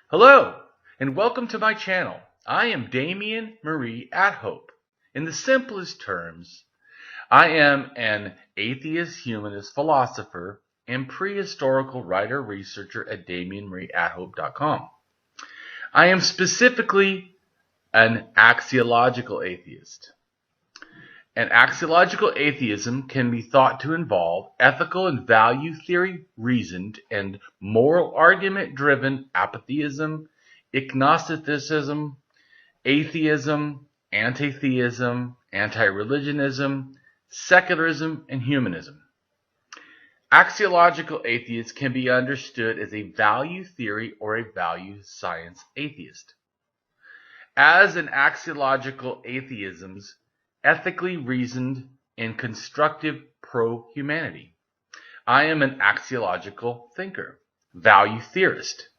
Hello, and welcome to my channel. I am Damien Marie AtHope. In the simplest terms, I am an atheist-humanist philosopher and prehistorical writer-researcher at DamienMarieAtHope.com. I am specifically an axiological atheist. An axiological atheism can be thought to involve ethical and value theory reasoned and moral argument driven atheism, Ignosticism, atheism, anti-theism, anti-religionism, secularism, and humanism. Axiological atheist can be understood as a value theory or a value science atheist. As an axiological atheism's ethically reasoned and constructive pro-humanity. I am an axiological thinker, value theorist.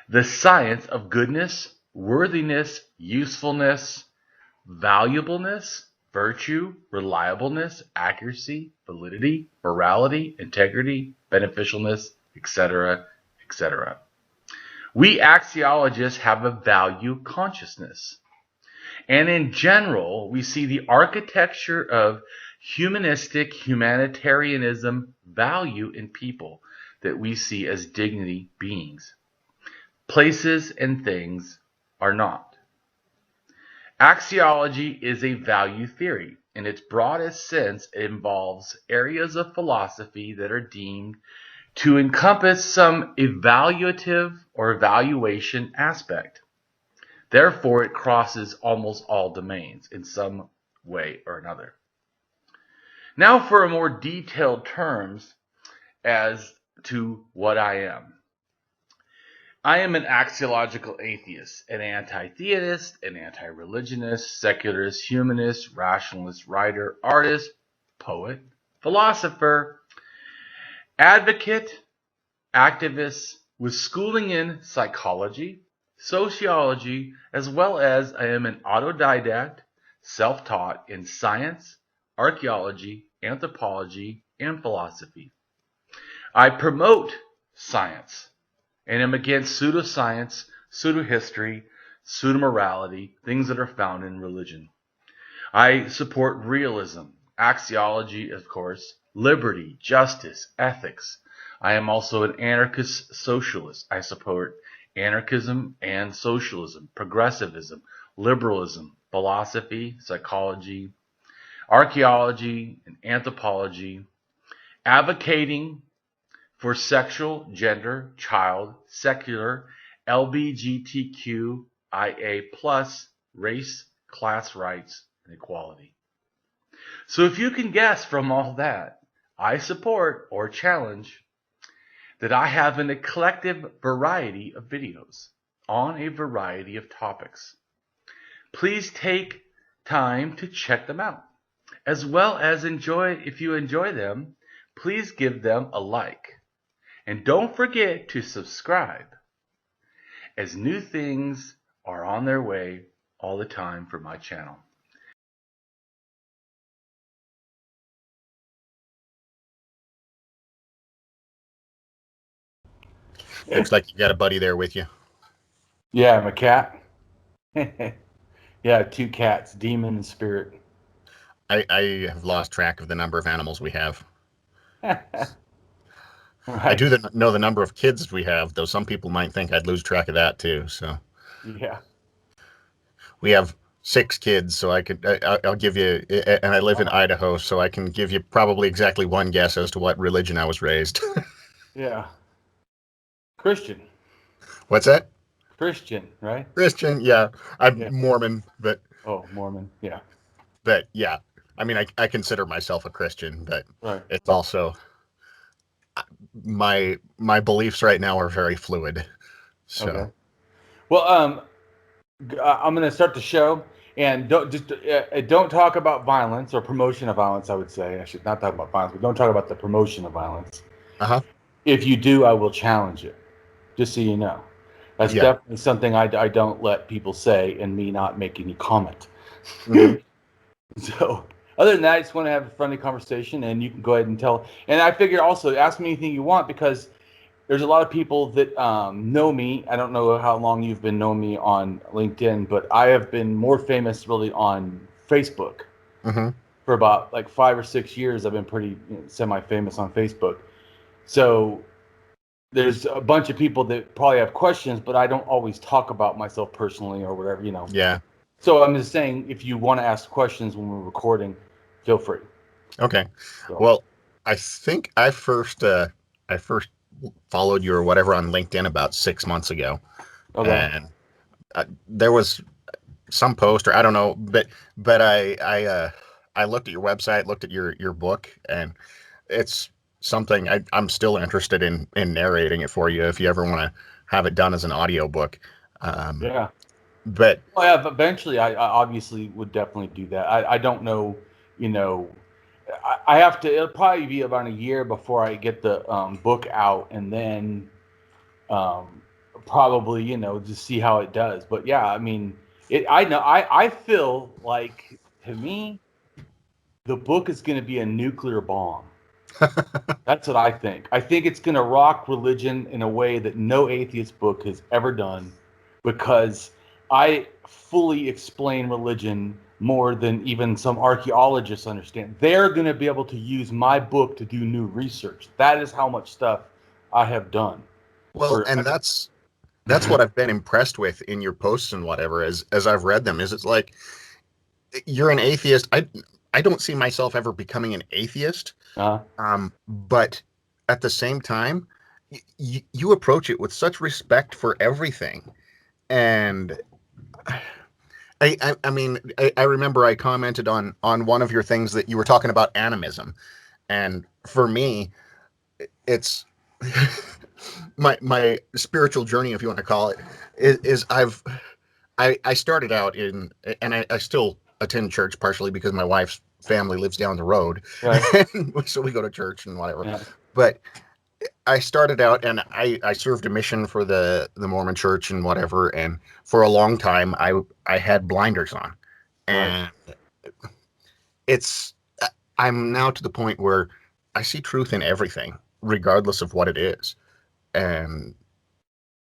The science of goodness, worthiness, usefulness, valuableness, virtue, reliableness, accuracy, validity, morality, integrity, beneficialness, etc., etc. We axiologists have a value consciousness. And in general, we see the architecture of humanistic humanitarianism value in people that we see as dignity beings. Places and things are not. Axiology is a value theory. In its broadest sense, it involves areas of philosophy that are deemed to encompass some evaluative or evaluation aspect. Therefore, it crosses almost all domains in some way or another. Now for a more detailed terms as to what I am. I am an axiological atheist, an anti-theist, an anti-religionist, secularist, humanist, rationalist, writer, artist, poet, philosopher, advocate, activist with schooling in psychology, sociology, as well as I am an autodidact, self-taught in science, archaeology, anthropology, and philosophy. I promote science and am against pseudoscience, pseudo-history, pseudo-morality, things that are found in religion. I support realism, axiology, of course, liberty, justice, ethics. I am also an anarchist socialist. I support Anarchism and socialism, progressivism, liberalism, philosophy, psychology, archaeology, and anthropology, advocating for sexual, gender, child, secular, LGBTQIA+, race, class rights, and equality. So if you can guess from all that, I support or challenge that I have an eclectic variety of videos on a variety of topics. Please take time to check them out, as well as if you enjoy them, please give them a like. And don't forget to subscribe, as new things are on their way all the time for my channel. Looks like you got a buddy there with you. Yeah, I'm a cat. Yeah, two cats, demon and spirit. I have lost track of the number of animals we have. Right. I do know the number of kids we have, though some people might think I'd lose track of that too. So Yeah. we have 6 kids, so I'll give you, and I live in Idaho, so I can give you probably exactly one guess as to what religion I was raised. Yeah. Christian. What's that? Christian, right? Christian, yeah. I'm Mormon, but... Oh, Mormon, yeah. But, yeah. I mean, I consider myself a Christian, but right. It's also... My beliefs right now are very fluid. So. Okay. Well, I'm going to start the show, and don't talk about violence or promotion of violence. I would say I should not talk about violence, but don't talk about the promotion of violence. If you do, I will challenge it. Just so you know, that's definitely something I don't let people say, and me not make any comment. Mm-hmm. So, other than that, I just want to have a friendly conversation, and you can go ahead and tell. And I figure also ask me anything you want, because there's a lot of people that know me. I don't know how long you've been knowing me on LinkedIn, but I have been more famous really on Facebook. Mm-hmm. For about like 5 or 6 years. I've been pretty semi-famous on Facebook. So there's a bunch of people that probably have questions, but I don't always talk about myself personally or whatever, you know. Yeah. So I'm just saying, if you want to ask questions when we're recording, feel free. Okay. So, Well, I think I first followed you or whatever on LinkedIn about 6 months ago, okay. and there was some post or I don't know, but I looked at your website, looked at your book, and it's something I'm still interested in narrating it for you if you ever want to have it done as an audiobook. Yeah. But Well, yeah, eventually I obviously would definitely do that. I don't know, you know, I have to, it'll probably be about a year before I get the book out, and then um, probably, you know, just see how it does. But yeah, I mean, I know, I feel like, to me, the book is going to be a nuclear bomb. That's what I think. I think it's going to rock religion in a way that no atheist book has ever done, because I fully explain religion more than even some archaeologists understand. They're going to be able to use my book to do new research. That is how much stuff I have done. well, For and that's what I've been impressed with in your posts and whatever as I've read them is it's like you're an atheist. I don't see myself ever becoming an atheist. uh, But at the same time, you approach it with such respect for everything. And I mean, I remember I commented on one of your things that you were talking about animism. And for me, it's my spiritual journey, if you want to call it, is I started out in, and I still attend church partially because my wife's family lives down the road. right. So we go to church and whatever. Yeah. But I started out and I served a mission for the Mormon church and whatever. And for a long time, I had blinders on. Right. And it's, I'm now to the point where I see truth in everything, regardless of what it is. And,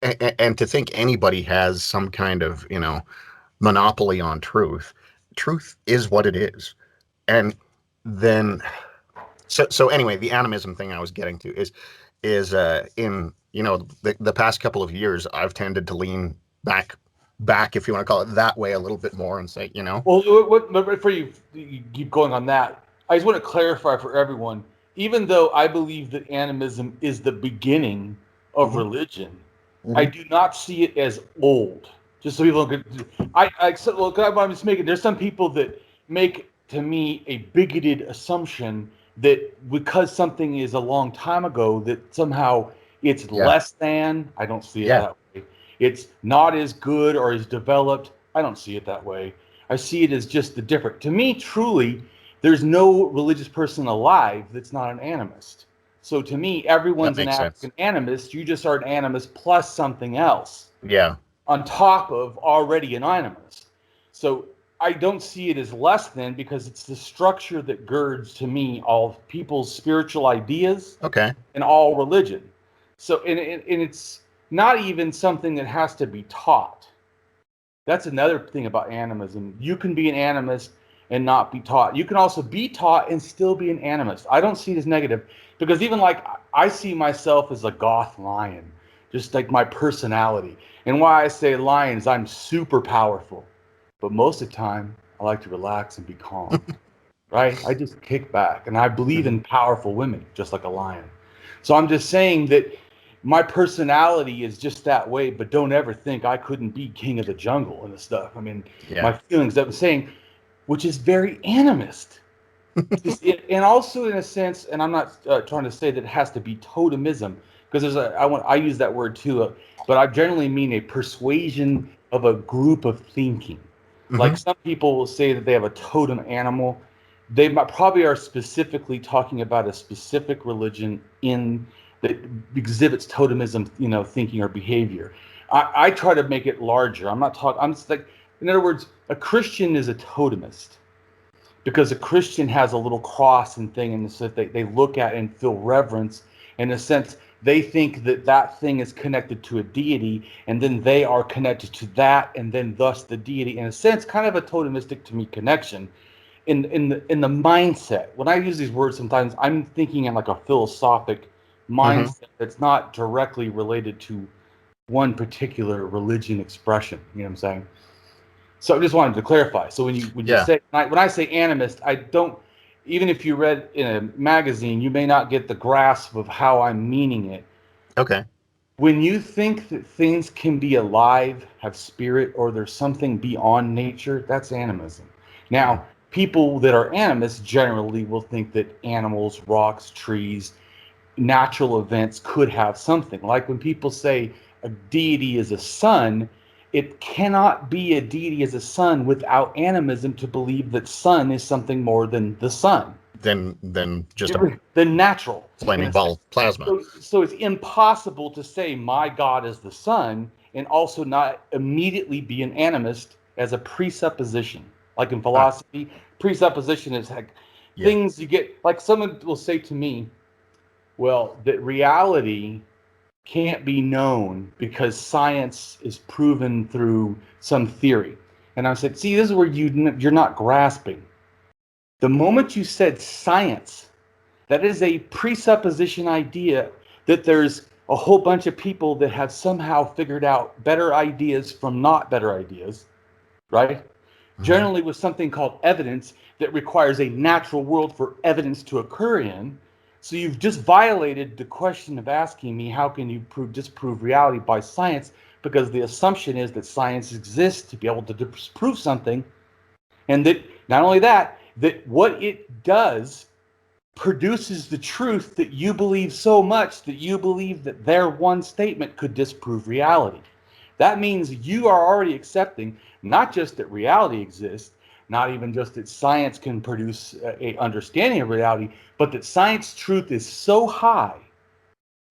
and to think anybody has some kind of, monopoly on truth is what it is. And then, so anyway, the animism thing I was getting to is in the past couple of years I've tended to lean back if you want to call it that way a little bit more and say Well, but before you keep going on that, I just want to clarify for everyone. Even though I believe that animism is the beginning of mhm, religion, I mhm, do not see it as old. Just so people don't get, I'm just making. There's some people that make, to me, a bigoted assumption that because something is a long time ago, that somehow it's yeah, less than. I don't see it yeah, that way. It's not as good or as developed. I don't see it that way. I see it as just the different. To me, truly, there's no religious person alive that's not an animist. So to me, that everyone's an makes sense. African animist. You just are an animist plus something else Yeah, on top of already an animist. So I don't see it as less than, because it's the structure that girds, to me, all people's spiritual ideas okay, and all religion. So and it's not even something that has to be taught. That's another thing about animism. You can be an animist and not be taught. You can also be taught and still be an animist. I don't see it as negative, because even like I see myself as a goth lion, just like my personality. And why I say lion is I'm super powerful, but most of the time I like to relax and be calm. Right? I just kick back, and I believe mhm, in powerful women, just like a lion. So I'm just saying that my personality is just that way, but don't ever think I couldn't be king of the jungle and stuff. I mean, my yeah, feelings, I'm saying, which is very animist. And also in a sense, and I'm not trying to say that it has to be totemism, because I use that word too, but I generally mean a persuasion of a group of thinking. Like mhm, some people will say that they have a totem animal. They probably are specifically talking about a specific religion in that exhibits totemism, thinking or behavior. I try to make it larger. I'm not talking. I'm just like, in other words, a Christian is a totemist, because a Christian has a little cross and thing, and so they look at and feel reverence. In a sense, they think that that thing is connected to a deity, and then they are connected to that, and then thus the deity. In a sense, kind of a totemistic to me connection. In the mindset, when I use these words, sometimes I'm thinking in like a philosophic Mm-hmm. mindset that's not directly related to one particular religion expression. You know what I'm saying? So I just wanted to clarify. So when you Yeah. say when I say animist, I don't. Even if you read in a magazine, you may not get the grasp of how I'm meaning it. Okay. When you think that things can be alive, have spirit, or there's something beyond nature, that's animism. Mm-hmm. Now, people that are animists generally will think that animals, rocks, trees, natural events could have something. Like when people say a deity is a sun, it cannot be a deity as a sun without animism to believe that sun is something more than the sun, Then just a than natural in flaming a ball sense. of plasma. So it's impossible to say my God is the sun and also not immediately be an animist as a presupposition. Like in Ah, philosophy, presupposition is like yeah. things you get, like someone will say to me, well, that reality can't be known because science is proven through some theory. And I said, see, this is where you're not grasping. The moment you said science, that is a presupposition idea that there's a whole bunch of people that have somehow figured out better ideas from not better ideas, right? Mm-hmm. Generally with something called evidence that requires a natural world for evidence to occur in. So you've just violated the question of asking me how can you disprove reality by science, because the assumption is that science exists to be able to disprove something, and that not only that, that what it does produces the truth that you believe so much that you believe that their one statement could disprove reality. That means you are already accepting not just that reality exists, not even just that science can produce a understanding of reality, but that science truth is so high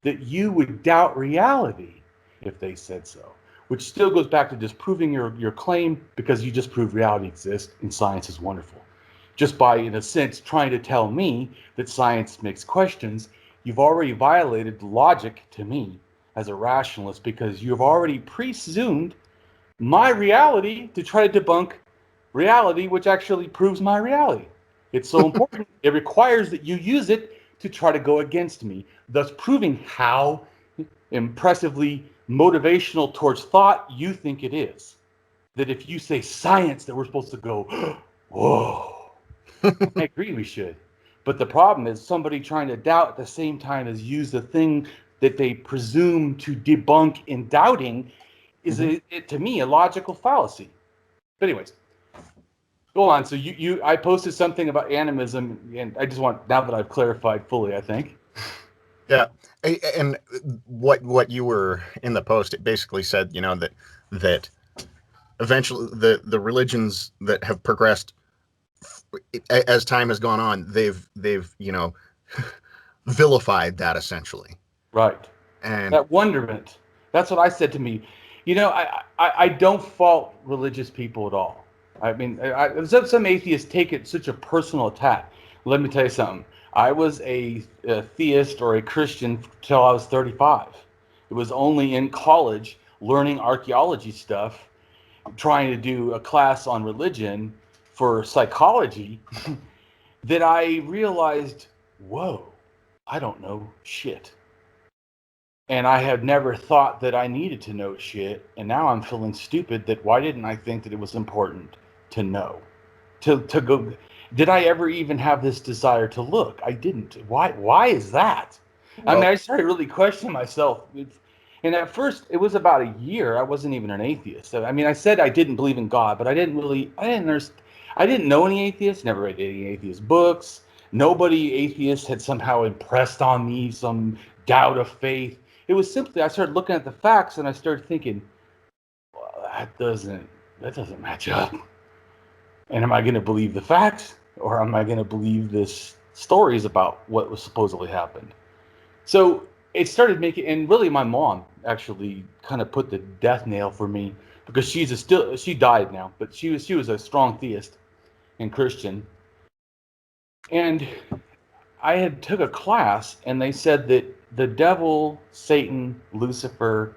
that you would doubt reality if they said so. Which still goes back to disproving your claim, because you just proved reality exists and science is wonderful. Just by, in a sense, trying to tell me that science makes questions, you've already violated logic to me as a rationalist, because you've already presumed my reality to try to debunk reality, which actually proves my reality. It's so important. It requires that you use it to try to go against me, thus proving how impressively motivational towards thought you think it is. That if you say science, that we're supposed to go, whoa. I agree we should. But the problem is somebody trying to doubt at the same time as use the thing that they presume to debunk in doubting is, Mm-hmm. to me, a logical fallacy. But anyways, go on. So I posted something about animism, and I just want, now that I've clarified fully, I think. Yeah. And what you were in the post, it basically said, that eventually the religions that have progressed as time has gone on, they've vilified that essentially. Right. And That wonderment. That's what I said to me. I don't fault religious people at all. I mean, some atheists take it such a personal attack. Let me tell you something. I was a theist or a Christian till I was 35. It was only in college, learning archaeology stuff, trying to do a class on religion for psychology, that I realized, whoa, I don't know shit. And I had never thought that I needed to know shit. And now I'm feeling stupid that why didn't I think that it was important to know? To go, did I ever even have this desire to look? I didn't. Why is that? I mean, well, I started really questioning myself. And at first, it was about a year. I wasn't even an atheist. So, I mean, I said I didn't believe in God, but I didn't know any atheists, never read any atheist books. Nobody atheist had somehow impressed on me some doubt of faith. It was simply, I started looking at the facts and I started thinking, well, that doesn't match up. And am I going to believe the facts, or am I going to believe this stories about what was supposedly happened? So it started making, and really my mom actually kind of put the death nail for me, because she died now, but she was a strong theist and Christian. And I had took a class and they said that the devil, Satan, Lucifer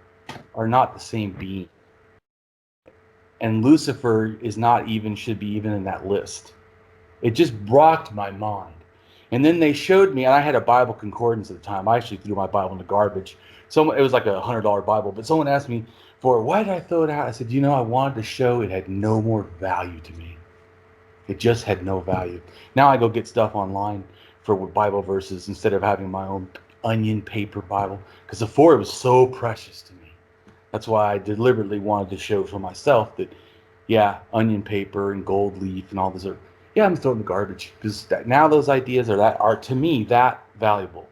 are not the same being. And Lucifer is not even, should be even in that list. It just rocked my mind. And then they showed me, and I had a Bible concordance at the time. I actually threw my Bible in the garbage. It was like a $100 Bible, but someone asked me for it. Why did I throw it out? I said, I wanted to show it had no more value to me. It just had no value. Now I go get stuff online for Bible verses instead of having my own onion paper Bible, because before it was so precious to me. That's why I deliberately wanted to show for myself that, yeah, onion paper and gold leaf and all this are, yeah, I'm throwing the garbage, because now those ideas are to me that valuable.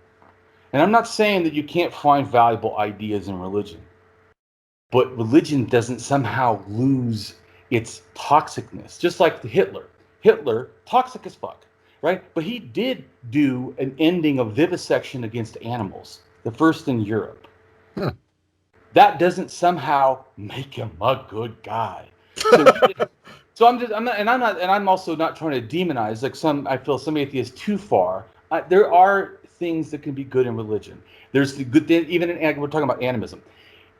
And I'm not saying that you can't find valuable ideas in religion, but religion doesn't somehow lose its toxicness, just like Hitler. Hitler, toxic as fuck, right? But he did do an ending of vivisection against animals, the first in Europe. That doesn't somehow make him a good guy. So I'm also not trying to demonize, like I feel some atheists too far. There are things that can be good in religion. There's the good, even we're talking about animism.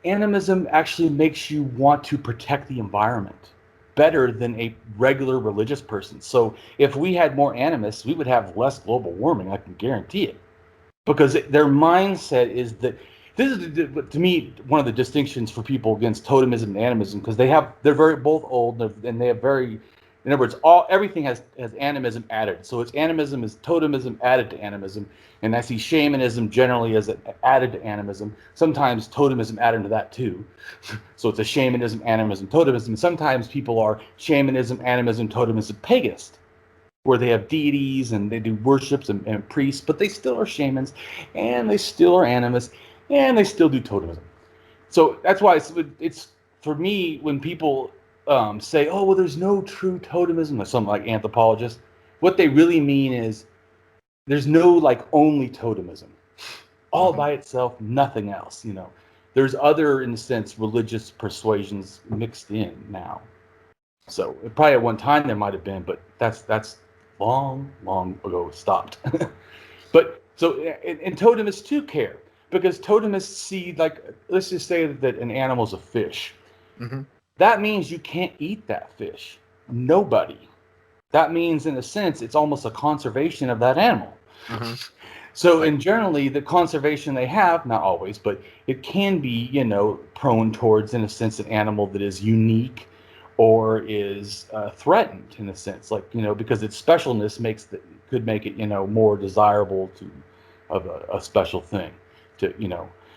Animism actually makes you want to protect the environment better than a regular religious person. So if we had more animists, we would have less global warming. I can guarantee it, because their mindset is that this is, to me, one of the distinctions for people against totemism and animism, because they're very both old, and they have very, in other words, everything has animism added. So it's animism is totemism added to animism, and I see shamanism generally as added to animism. Sometimes totemism added to that too. So it's a shamanism, animism, totemism. Sometimes people are shamanism, animism, totemism, paganist, where they have deities and they do worships and priests, but they still are shamans, and they still are animists, and they still do totemism. So that's why it's for me, when people say, oh, well, there's no true totemism, or something like anthropologists, what they really mean is there's no like only totemism, all by itself, nothing else. There's other, in a sense, religious persuasions mixed in now. So probably at one time there might have been, but that's long ago stopped. But so, and totemists too care, because totemists see, like, let's just say that an animal's a fish. That means you can't eat that fish. Nobody. That means, in a sense, it's almost a conservation of that animal. So, and generally, the conservation they have, not always, but it can be, prone towards, in a sense, an animal that is unique or is threatened, in a sense, like, because its specialness could make it, more desirable of a special thing to,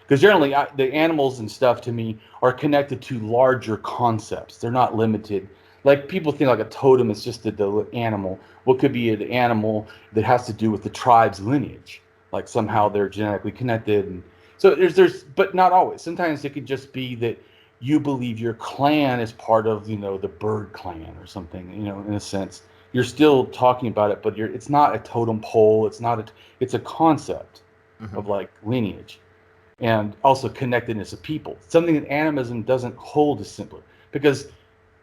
because generally the animals and stuff, to me, are connected to larger concepts. They're not limited. Like, people think like a totem is just the animal. What could be an animal that has to do with the tribe's lineage? Like somehow they're genetically connected. And so there's, but not always. Sometimes it could just be that you believe your clan is part of, the bird clan or something, in a sense. You're still talking about it, but it's not a totem pole. It's a concept of like lineage, and also connectedness of people. Something that animism doesn't hold as simpler, because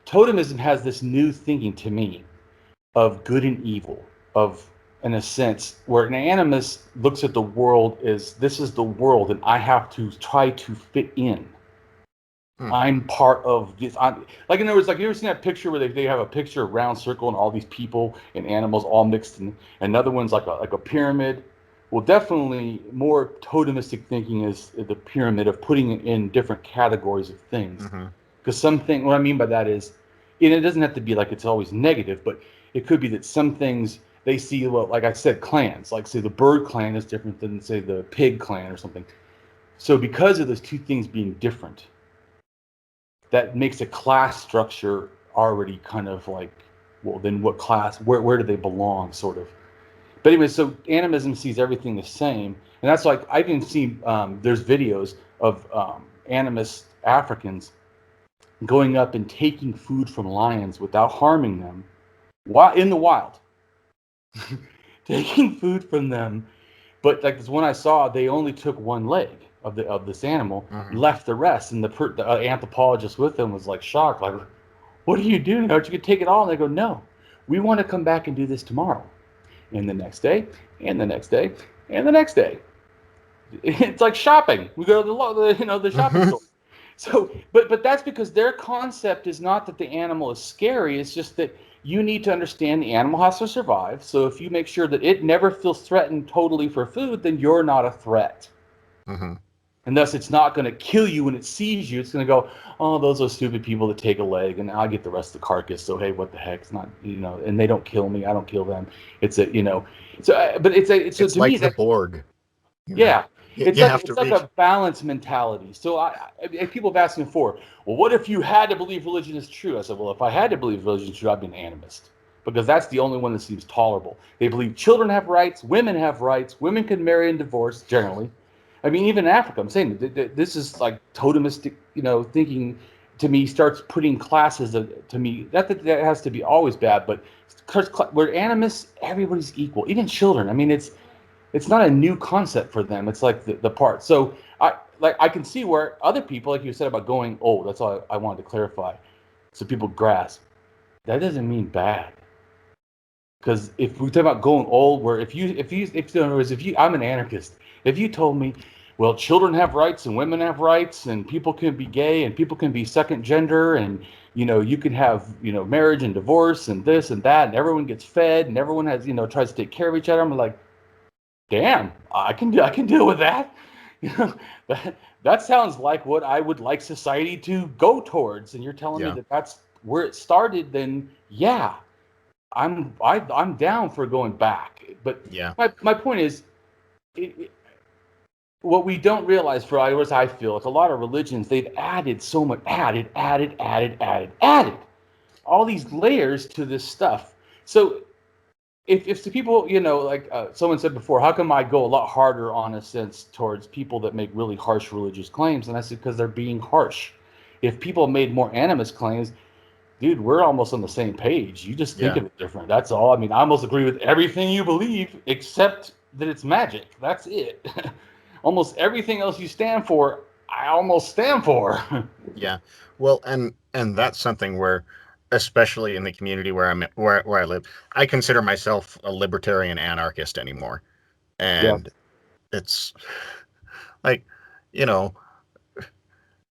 totemism has this new thinking, to me, of good and evil, of, in a sense, where an animist looks at the world as, this is the world and I have to try to fit in. I'm part of this. Like, in other words, like, you ever seen that picture where they have a picture, a round circle, and all these people and animals all mixed in, and another one's like a pyramid? Well, definitely more totemistic thinking is the pyramid of putting it in different categories of things. Because what I mean by that is, and it doesn't have to be like it's always negative, but it could be that some things they see, well, like I said, clans, like, say, the bird clan is different than, say, the pig clan or something. So because of those two things being different, that makes a class structure already kind of like, well, then what class, where do they belong, sort of. But anyway, so animism sees everything the same, and that's like, I can see there's videos of animist Africans going up and taking food from lions without harming them, in the wild, taking food from them. But like this one I saw, they only took one leg of this animal, left the rest, and the anthropologist with them was like shocked, like, "What are you doing? Aren't you gonna take it all?" And they go, "No, we want to come back and do this tomorrow, and the next day, and the next day, and the next day." It's like shopping. We go to the shopping store. So, but that's because their concept is not that the animal is scary. It's just that you need to understand the animal has to survive. So if you make sure that it never feels threatened totally for food, then you're not a threat. Mm-hmm. And thus, it's not going to kill you when it sees you. It's going to go, oh, those are stupid people that take a leg, and I get the rest of the carcass. So hey, what the heck? It's not, and they don't kill me. I don't kill them. It's a. So, but so It's to like me the that Borg. yeah, it's You like have to it's like reach. a balanced mentality. So people have asked me before, well, what if you had to believe religion is true? I said, well, if I had to believe religion is true, I'd be an animist because that's the only one that seems tolerable. They believe children have rights, women have rights, women can marry and divorce generally. I mean, even in Africa, I'm saying this is like totemistic, thinking to me starts putting classes to me. That has to be always bad, but we're animists, everybody's equal, even children. I mean, it's not a new concept for them. It's like the part. So I can see where other people, like you said about going old. That's all I wanted to clarify, so people grasp. That doesn't mean bad. Because if we talk about going old, where if in other words, I'm an anarchist. If you told me, well, children have rights and women have rights and people can be gay and people can be second gender and you can have marriage and divorce and this and that and everyone gets fed and everyone has tries to take care of each other. I'm like, damn, I can deal with that. That sounds like what I would like society to go towards. And you're telling me Yeah. that that's where it started. Then yeah, I'm down for going back. But Yeah. my point is, what we don't realize, for as I feel, like a lot of religions, they've added so much, added all these layers to this stuff. So if the people, like someone said before, how come I go a lot harder on a sense towards people that make really harsh religious claims? And I said, because they're being harsh. If people made more animist claims, dude, we're almost on the same page. You just think Yeah. of it different. That's all. I mean, I almost agree with everything you believe, except that it's magic. That's it. Almost everything else you stand for, I almost stand for. Yeah. Well, and that's something where, especially in the community where where I live, I consider myself a libertarian anarchist anymore. Yeah. And it's like, you know,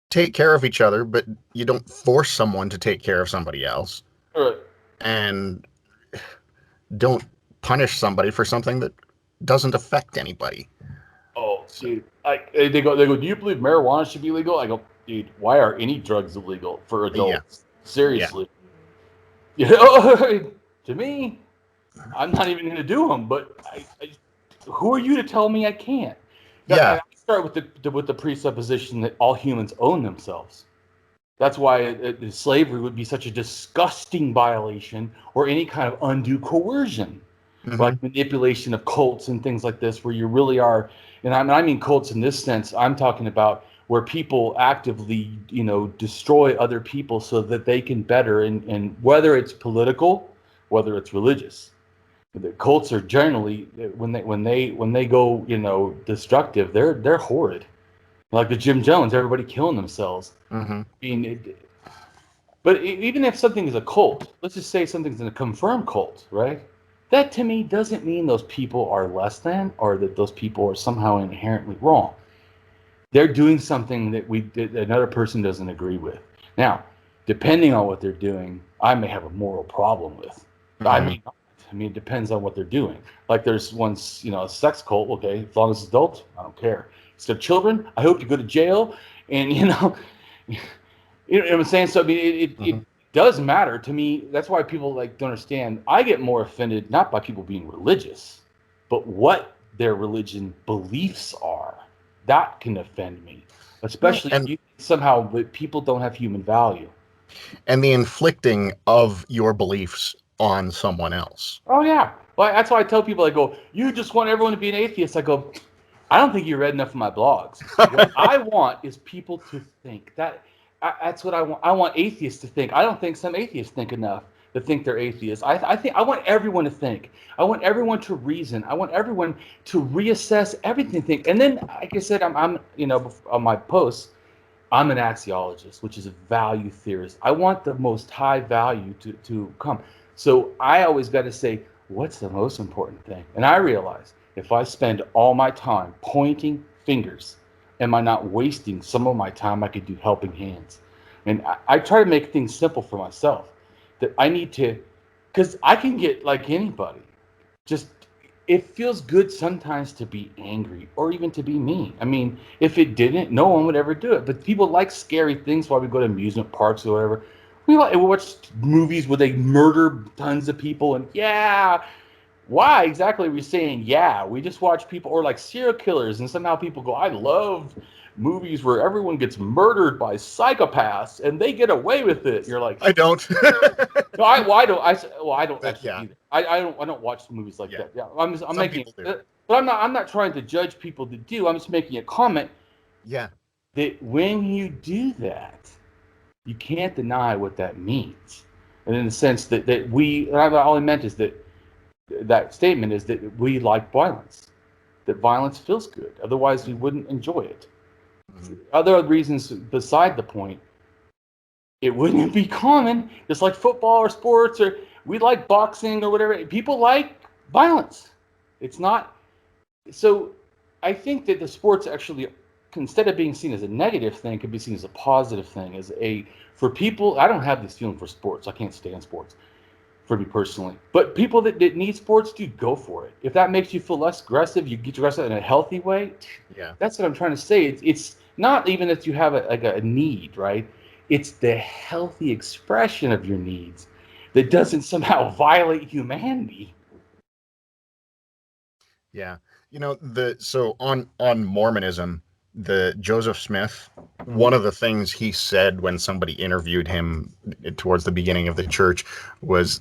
take care of each other, but you don't force someone to take care of somebody else. All right. And don't punish somebody for something that doesn't affect anybody. Oh, dude. They go, do you believe marijuana should be legal? I go, dude, why are any drugs illegal for Yeah. adults? Yeah. Seriously. To me, I'm not even going to do them, but who are you to tell me I can't? I Yeah. start with the presupposition that all humans own themselves. That's why slavery would be such a disgusting violation, or any kind of undue coercion, Hmm. like manipulation of cults and things like this, where you really are. And I mean cults in this sense. I'm talking about where people actively, destroy other people so that they can better, and whether it's political, whether it's religious. The cults are generally, when they go, destructive. They're horrid. Like the Jim Jones, everybody killing themselves. Hmm. I mean, but even if something is a cult, let's just say something's a confirmed cult, right? That to me doesn't mean those people are less than, or that those people are somehow inherently wrong. They're doing something that another person doesn't agree with. Now, depending on what they're doing, I may have a moral problem with. I Hmm. may not. I mean, it depends on what they're doing. Like there's one's, a sex cult. Okay, as long as it's adult, I don't care. Instead of children, I hope you go to jail. And you know what I'm saying? So I mean, it Hmm. does matter to me. That's why people like don't understand. I get more offended not by people being religious, but what their religion beliefs are. That can offend me, Well, especially if you somehow people don't have human value. and the inflicting of your beliefs on someone else. Oh yeah, well that's why I tell people. I go, you just want everyone to be an atheist. I go, I don't think you read enough of my blogs. What I want is people to think. That's what I want. I want atheists to think. I don't think some atheists think enough to think they're atheists. I think I want everyone to think. I want everyone to reason. I want everyone to reassess everything. Think. And then, like I said, I'm on my posts, I'm an axiologist, which is a value theorist. I want the most high value to come. So I always got to say, what's the most important thing? And I realize if I spend all my time pointing fingers? Am I not wasting some of my time I could do helping hands? And I try to make things simple for myself. That I need to, because I can get like anybody. Just it feels good sometimes to be angry or even to be mean. I mean, if it didn't, no one would ever do it. But people like scary things while we go to amusement parks or whatever. We watch movies where they murder tons of people and yeah, why exactly are we saying yeah? We just watch people or like serial killers and somehow people go, I love movies where everyone gets murdered by psychopaths and they get away with it. You're like, I don't. no, I don't. I don't But actually yeah, either. I don't watch movies like yeah. that. Yeah, I'm Some making, people do. but I'm not trying to judge people to do. I'm just making a comment Yeah. that when you do that, you can't deny what that means, and in the sense that we, all I meant is that statement is that we like violence, that violence feels good. Otherwise, we wouldn't enjoy it. Mhm. Other reasons beside the point, it wouldn't be common, just like football or sports or we like boxing or whatever. People like violence. It's not so. I think that the sports actually, instead of being seen as a negative thing, could be seen as a positive thing. As a for people, I don't have this feeling for sports. I can't stand sports for me personally. But people that need sports, do go for it. If that makes you feel less aggressive, you get aggressive in a healthy way. Yeah. That's what I'm trying to say. It's not even that you have a need, right? It's the healthy expression of your needs that doesn't somehow violate humanity. Yeah. So on Mormonism, the Joseph Smith, one of the things he said when somebody interviewed him towards the beginning of the church was,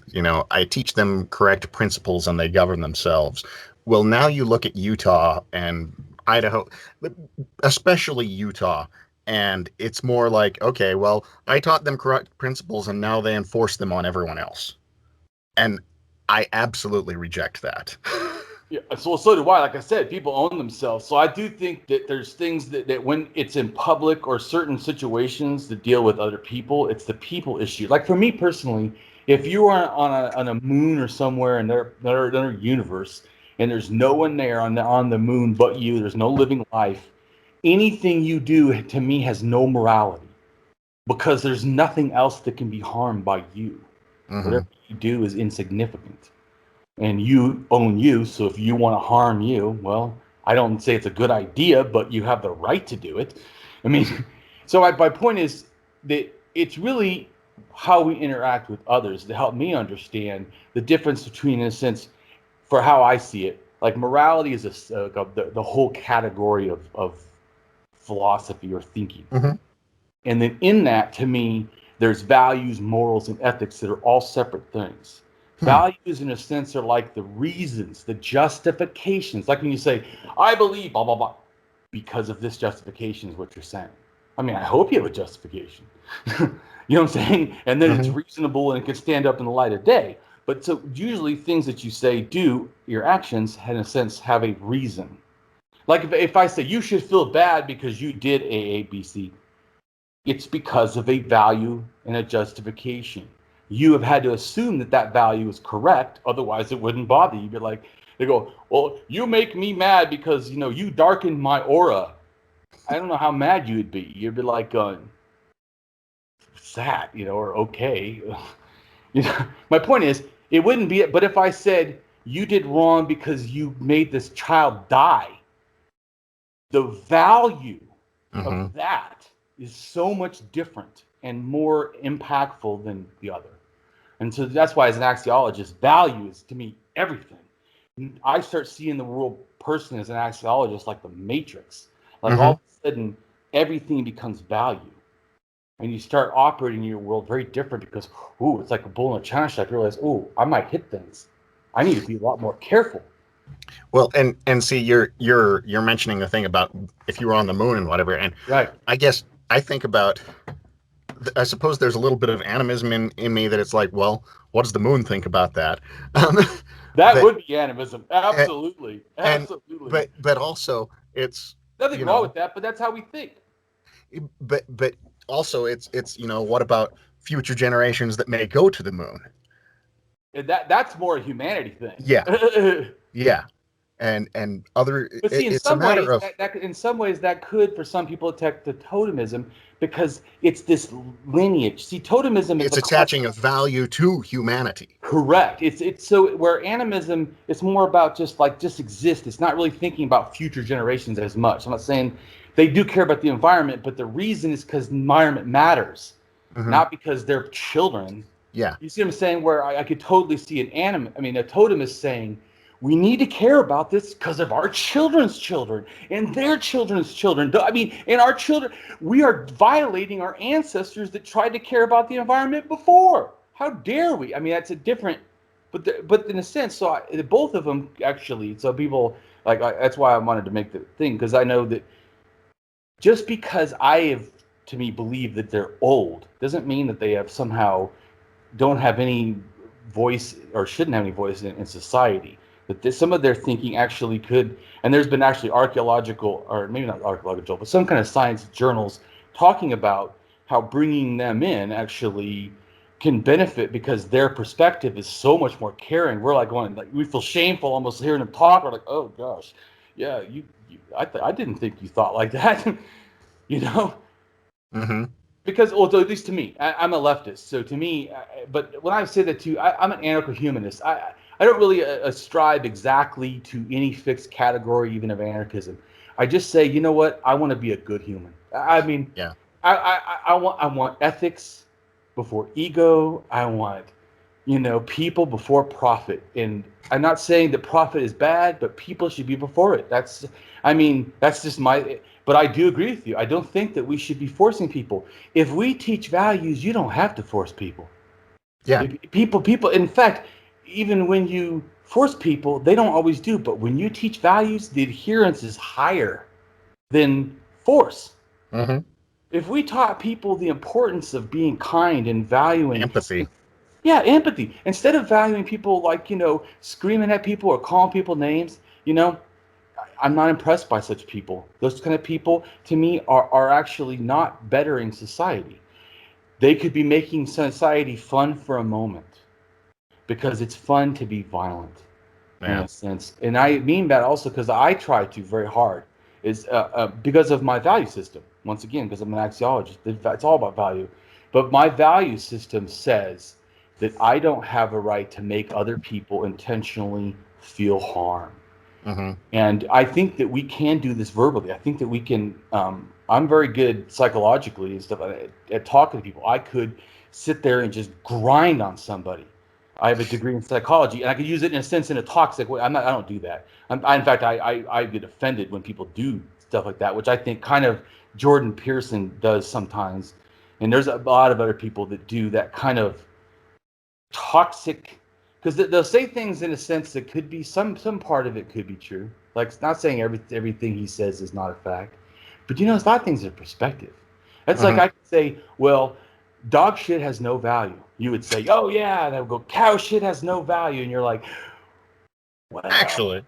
I teach them correct principles and they govern themselves. Well, now you look at Utah and Idaho, especially Utah, and it's more like, okay, well, I taught them correct principles and now they enforce them on everyone else. And I absolutely reject that. Yeah, so do I. Like I said, people own themselves. So I do think that there's things that when it's in public or certain situations to deal with other people, it's the people issue. Like for me personally, if you are on a moon or somewhere in their universe and there's no one there on the moon but you, there's no living life, anything you do to me has no morality because there's nothing else that can be harmed by you. Hmm. Whatever you do is insignificant and you own you. So if you want to harm you, well, I don't say it's a good idea, but you have the right to do it. I mean, so my point is that it's really how we interact with others to help me understand the difference between, in a sense, for how I see it, like morality is the whole category of philosophy or thinking. Hmm. And then in that, to me, there's values, morals, and ethics that are all separate things. Hmm. Values, in a sense, are like the reasons, the justifications. Like when you say, I believe blah, blah, blah, because of this justification is what you're saying. I mean, I hope you have a justification. You know what I'm saying? And then it's Hmm. reasonable and it can stand up in the light of day. But so usually things that you say, do, your actions, in a sense, have a reason. Like if I say you should feel bad because you did A, B, C, it's because of a value and a justification. You have had to assume that that value is correct, otherwise it wouldn't bother you. You'd be like, they go, well, you make me mad because you darkened my aura. I don't know how mad you'd be. You'd be like, sad, or okay. My point is, it wouldn't be. But if I said you did wrong because you made this child die, the value of Hmm. that is so much different and more impactful than the other. And so that's why, as an axiologist, value is to me everything. I start seeing the world personally as an axiologist like the matrix. Like all Hmm. of a sudden, everything becomes value. And you start operating in your world very different because, ooh, it's like a bull in a china shop. You realize, ooh, I might hit things. I need to be a lot more careful. Well, and see, you're mentioning the thing about if you were on the moon and whatever, and Right. I guess I think about, I suppose there's a little bit of animism in me that it's like, well, what does the moon think about that? Um, That but would be animism. Absolutely. and Absolutely. but also it's Nothing you wrong with know that, but that's how we think. but also it's what about future generations that may go to the moon? And that's more a humanity Yeah, thing. yeah. and other. But see, in It's a some matter ways, of in some ways that could, for some people, attack the totemism because it's this lineage. See, totemism is it's the concept. attaching a value to humanity. Correct. It's so where animism it's more about just exist. It's not really thinking about future generations as much. I'm not saying they do care about the environment, but the reason is because environment matters, Hmm. not because they're children. Yeah. You see what I'm saying? Where I could totally see a totem is saying, we need to care about this because of our children's children and their children's children. I mean, and our children, we are violating our ancestors that tried to care about the environment before. How dare we? I mean, that's a different, but in a sense, both of them actually. So people that's why I wanted to make the thing because I know that just because I have to me believe that they're old doesn't mean that they have somehow don't have any voice or shouldn't have any voice in society. That some of their thinking actually could, and there's been actually archaeological, or maybe not archaeological, but some kind of science journals talking about how bringing them in actually can benefit because their perspective is so much more caring. We're we feel shameful almost hearing them talk. We're like, oh gosh, yeah, I didn't think you thought like that, you know. Hmm. Because, well, at least to me, I'm a leftist. So to me, but when I say that too, I'm an anarcho-humanist. I don't really ascribe exactly to any fixed category, even of anarchism. I just say, you know what? I want to be a good human. I mean, Yeah. I want ethics before ego. I want, people before profit. And I'm not saying that profit is bad, but people should be before it. That's just my. But I do agree with you. I don't think that we should be forcing people. If we teach values, you don't have to force people. Yeah. People. In fact, even when you force people, they don't always do. But when you teach values, the adherence is higher than force. Hmm. If we taught people the importance of being kind and valuing, Empathy. yeah, empathy, instead of valuing people screaming at people or calling people names, I'm not impressed by such people. Those kind of people, to me, are actually not bettering society. They could be making society fun for a moment because it's fun to be violent in Yeah. a sense. And I mean that also because I try to very hard, is because of my value system. Once again, because I'm an axiologist, it's all about value. But my value system says that I don't have a right to make other people intentionally feel harm. Hmm. And I think that we can do this verbally. I think that we can. I'm very good psychologically and stuff at talking to people. I could sit there and just grind on somebody. I have a degree in psychology, and I could use it in a sense in a toxic way. I'm not. I don't do that. In fact, I get offended when people do stuff like that, which I think kind of Jordan Peterson does sometimes. And there's a lot of other people that do that kind of toxic, because they'll say things in a sense that could be some part of it could be true. Like it's not saying everything he says is not a fact, but there's a lot of things in perspective. That's like Hmm. I could say, well, dog shit has no value. You would say, oh yeah, and I would go, cow shit has no value, and you're like, well, Actually.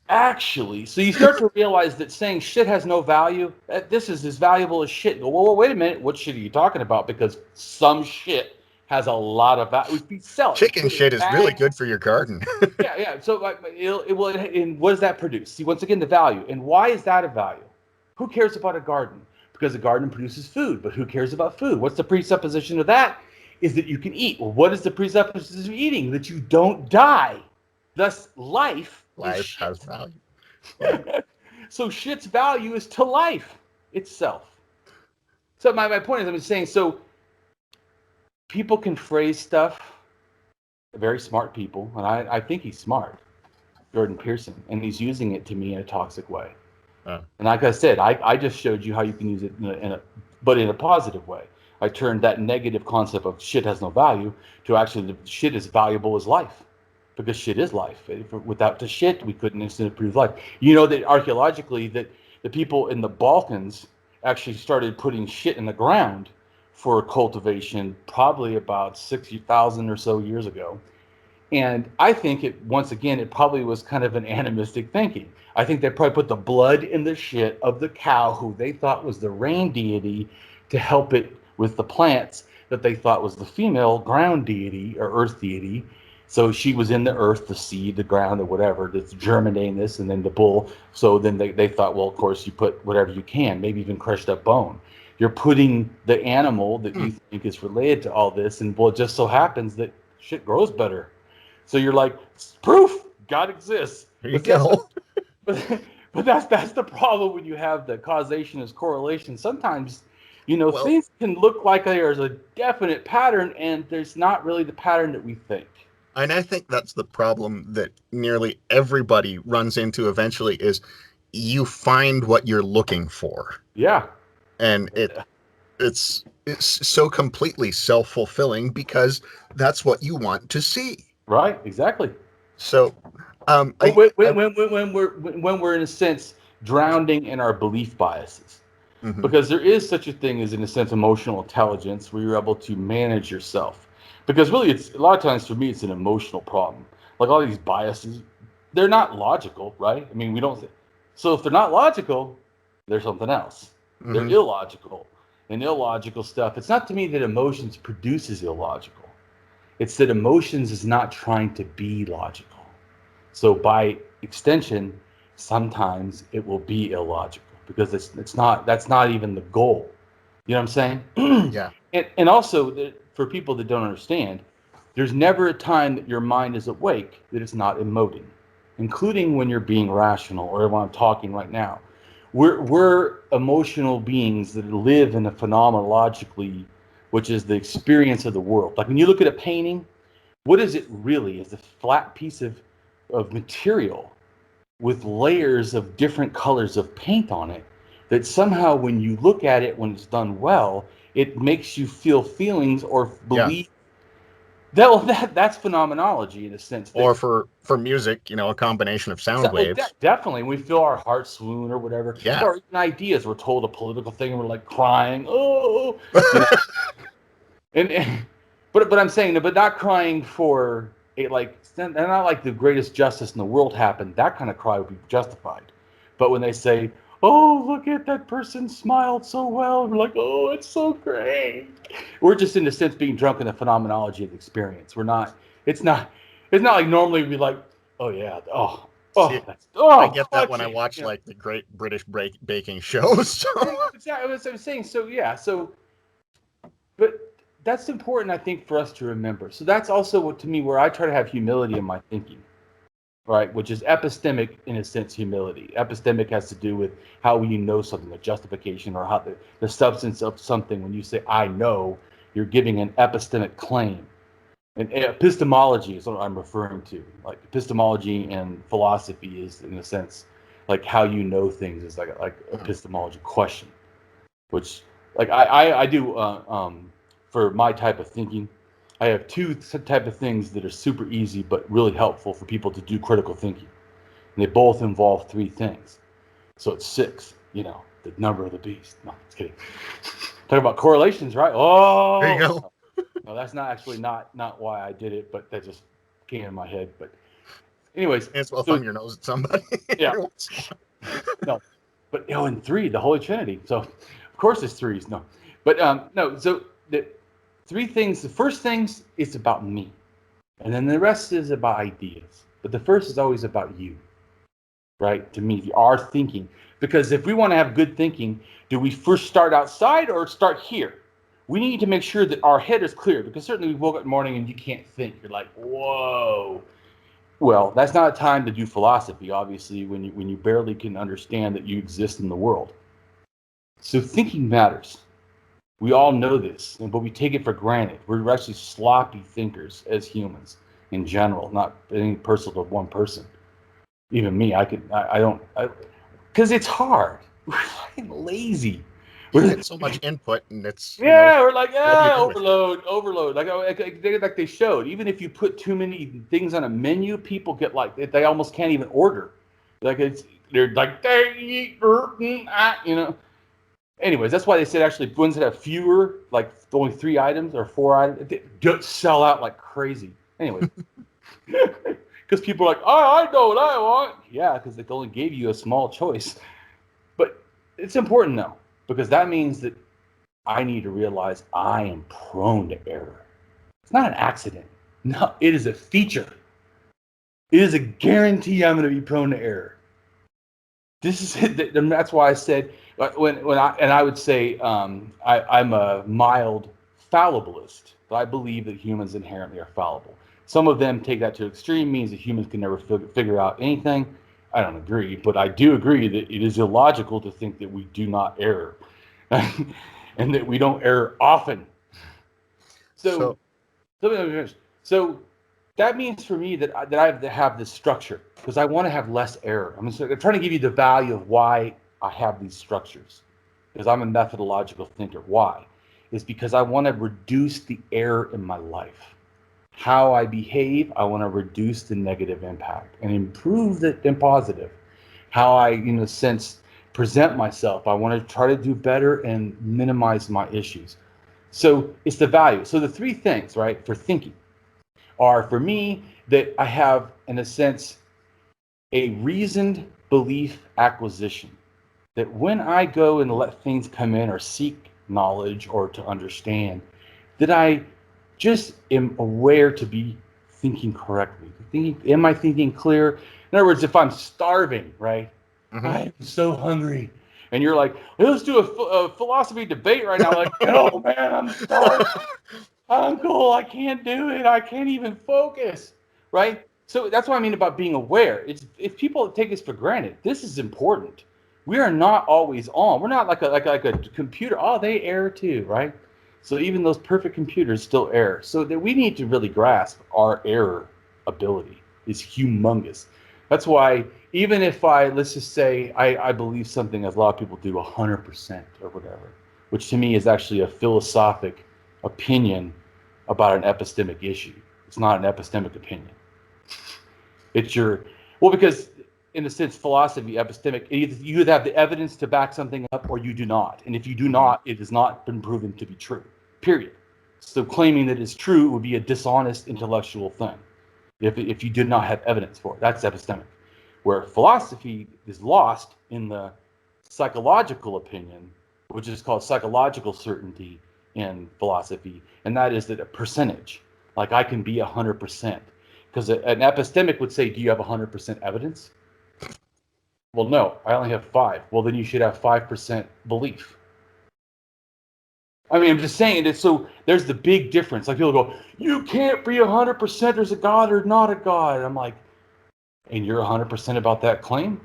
actually, so you start to realize that saying shit has no value, this is as valuable as shit. You go, well, wait a minute, what shit are you talking about? Because some shit has a lot of value. We sell it. We Chicken put it in shit is really bags. good for your garden. Yeah, yeah. So it will. And what does that produce? See, once again, the value. And why is that a value? Who cares about a garden? Because a garden produces food. But who cares about food? What's the presupposition of that? Is that you can eat. Well, what is the presupposition of eating? That you don't die. Thus, life is Life has shit. value. Yeah. So shit's value is to life itself. So my point is, I'm saying, so people can phrase stuff, very smart people, and I think he's smart, Jordan Peterson, and he's using it to me in a toxic way. Uh, And like I said, I just showed you how you can use it but in a positive way. I turned that negative concept of shit has no value to actually the shit is valuable as life, because shit is life. Without the shit, we couldn't improve life. You know that archaeologically, that the people in the Balkans actually started putting shit in the ground for cultivation probably about 60,000 or so years ago. And I think once again, it probably was kind of an animistic thinking. I think they probably put the blood in the shit of the cow who they thought was the rain deity to help it with the plants that they thought was the female ground deity or earth deity. So she was in the earth, the seed, the ground, or whatever that's germinating this, and then the bull. So then they thought, well, of course, you put whatever you can, maybe even crushed up bone. You're putting the animal that you think is related to all this, and well, it just so happens that shit grows better. So you're like, proof, God exists. There you go. But that's the problem when you have the causation as correlation. Sometimes, Well, things can look like there's a definite pattern, and there's not really the pattern that we think. and I think that's the problem that nearly everybody runs into eventually is you find what you're looking for. Yeah. And it's so completely self-fulfilling because that's what you want to see. Right. Exactly. So When we're in a sense drowning in our belief biases, because there is such a thing as, in a sense, emotional intelligence, where you're able to manage yourself. Because really, it's a lot of times for me, it's an emotional problem. Like all these biases, they're not logical, right? I mean, we don't. So if they're not logical, there's something else. They're illogical, and illogical stuff. It's not to me that emotions produces illogical. It's that emotions is not trying to be logical. So by extension, sometimes it will be illogical because that's not even the goal. You know what I'm saying? yeah. And also, for people that don't understand, there's never a time that your mind is awake that it's not emoting, including when you're being rational or when I'm talking right now. We're emotional beings that live in a phenomenologically, which is the experience of the world. Like when you look at a painting, what is it really? It's a flat piece of material with layers of different colors of paint on it that somehow when you look at it, when it's done well, it makes you feel feelings or believe. That's phenomenology in a sense. Or for music, a combination of sound waves. Definitely, we feel our heart swoon or whatever. Yeah. Or even ideas. We're told a political thing and we're like crying. Oh, and but I'm saying, but not crying for a and not like the greatest justice in the world happened. That kind of cry would be justified. But when they say, "Oh, look at that person smiled so well," we're like, "Oh, it's so great." We're just in a sense being drunk in the phenomenology of the experience. We're not. It's not. It's not like normally we'd be like, "Oh yeah, See, that's I get that when I touching," watch like the Great British Baking shows. Exactly what I'm saying. So yeah, but that's important, I think, for us to remember. So that's also what, to me, where I try to have humility in my thinking, right? Which is epistemic, in a sense, humility. Epistemic has to do with how you know something, a justification, or how the substance of something. When you say "I know," you're giving an epistemic claim. And epistemology is what I'm referring to. Like epistemology and philosophy is, in a sense, like how you know things is like epistemology question, which like I do for my type of thinking. I have two type of things that are super easy but really helpful for people to do critical thinking, and they both involve three things. So it's six, the number of the beast. No, just kidding. Talk about correlations, right? There you Oh go. no, that's not actually not why I did it, but that just came in my head. But anyways, It's well so thumb your nose at somebody. yeah, no, but and three, the Holy Trinity. So of course it's threes. No, but no. So the three things. The first things is about me, and then the rest is about ideas. But the first is always about you, right? To me, our thinking. Because if we want to have good thinking, do we first start outside or start here? We need to make sure that our head is clear. Because certainly we woke up in the morning and you can't think. You're like, whoa. Well, that's not a time to do philosophy, obviously, when you barely can understand that you exist in the world. So thinking matters. We all know this, but we take it for granted. We're actually sloppy thinkers as humans in general, not any personal to one person. Even me, I don't, because it's hard. We're fucking lazy. You get so much input, and it's Yeah, we're like, what do you do with it? overload. Like they showed. Even if you put too many things on a menu, people get like they almost can't even order. Like they're like Anyways, that's why they said actually ones that have fewer, like only 3 items or 4 items, they just sell out like crazy. Anyways, because people are like, oh, I know what I want. Yeah, because they only gave you a small choice. But it's important though, because that means that I need to realize I am prone to error. It's not an accident. No, it is a feature. It is a guarantee I'm going to be prone to error. This is it. And that's why I said I would say I'm a mild fallibilist. But I believe that humans inherently are fallible. Some of them take that to extreme, means that humans can never figure out anything. I don't agree, but I do agree that it is illogical to think that we do not err, and that we don't err often. So that means for me that I have to have this structure because I want to have less error. I'm trying to give you the value of why I have these structures, because I'm a methodological thinker. Why? Is because I want to reduce the error in my life. How I behave, I want to reduce the negative impact and improve the positive. How I, in a sense, present myself, I want to try to do better and minimize my issues. So it's the value. So the three things, right, for thinking are, for me, that I have, in a sense, a reasoned belief acquisition. That when I go and let things come in or seek knowledge or to understand, that I just am aware to be thinking correctly. Am I thinking clear? In other words, if I'm starving, right? Mm-hmm. I'm so hungry. And you're like, let's do a philosophy debate right now. Like, oh man, I'm starving. Uncle, I can't do it. I can't even focus. Right? So that's what I mean about being aware. It's if people take this for granted, this is important. We are not always on. We're not like a computer. Oh, they err too, right? So even those perfect computers still err. So that we need to really grasp our error ability is humongous. That's why even if let's just say I believe something as a lot of people do 100% or whatever, which to me is actually a philosophic opinion about an epistemic issue. It's not an epistemic opinion. It's because in a sense, philosophy, epistemic, you either have the evidence to back something up or you do not. And if you do not, it has not been proven to be true, period. So claiming that it's true would be a dishonest intellectual thing if you did not have evidence for it. That's epistemic. Where philosophy is lost in the psychological opinion, which is called psychological certainty in philosophy, and that is that a percentage, like I can be 100%. Because an epistemic would say, do you have 100% evidence? Well, no, I only have 5. Well, then you should have 5% belief. I mean, I'm just saying that. So there's the big difference. Like people go, you can't be 100%. There's a God or not a God. And I'm like, and you're 100% about that claim?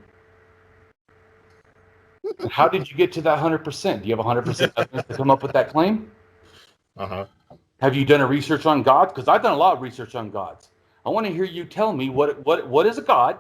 And how did you get to that 100%? Do you have 100% evidence to come up with that claim? Uh-huh. Have you done a research on God? Because I've done a lot of research on gods. I want to hear you tell me what is a God.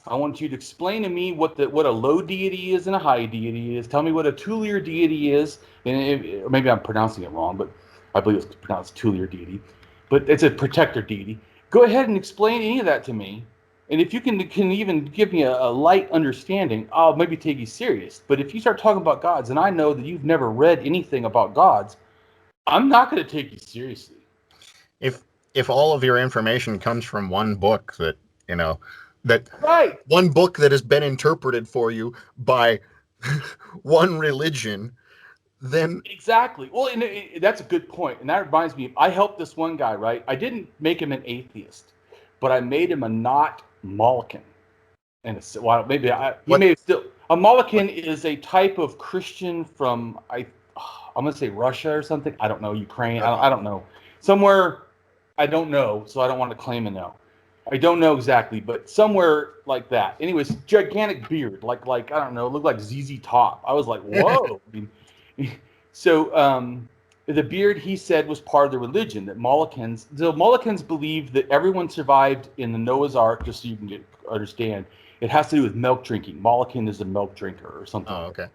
I want you to explain to me what a low deity is and a high deity is. Tell me what a tulier deity is. And maybe I'm pronouncing it wrong, but I believe it's pronounced tulier deity. But it's a protector deity. Go ahead and explain any of that to me. And if you can even give me a light understanding, I'll maybe take you serious. But if you start talking about gods, and I know that you've never read anything about gods, I'm not going to take you seriously. If all of your information comes from one book that right, one book that has been interpreted for you by one religion, then exactly. Well, and that's a good point, and that reminds me. I helped this one guy. Right, I didn't make him an atheist, but I made him a not Molocan. And well, maybe he may still. A Molocan is a type of Christian from I'm gonna say Russia or something. I don't know, Ukraine. I don't know. Somewhere I don't know, so I don't want to claim to know. I don't know exactly, but somewhere like that. Anyways, gigantic beard, like I don't know, looked like ZZ Top. I was like, whoa. I mean, so the beard, he said, was part of the religion that Molochans believed that everyone survived in the Noah's Ark. Just so you can understand, it has to do with milk drinking. Molocan is a milk drinker or something. Oh, okay.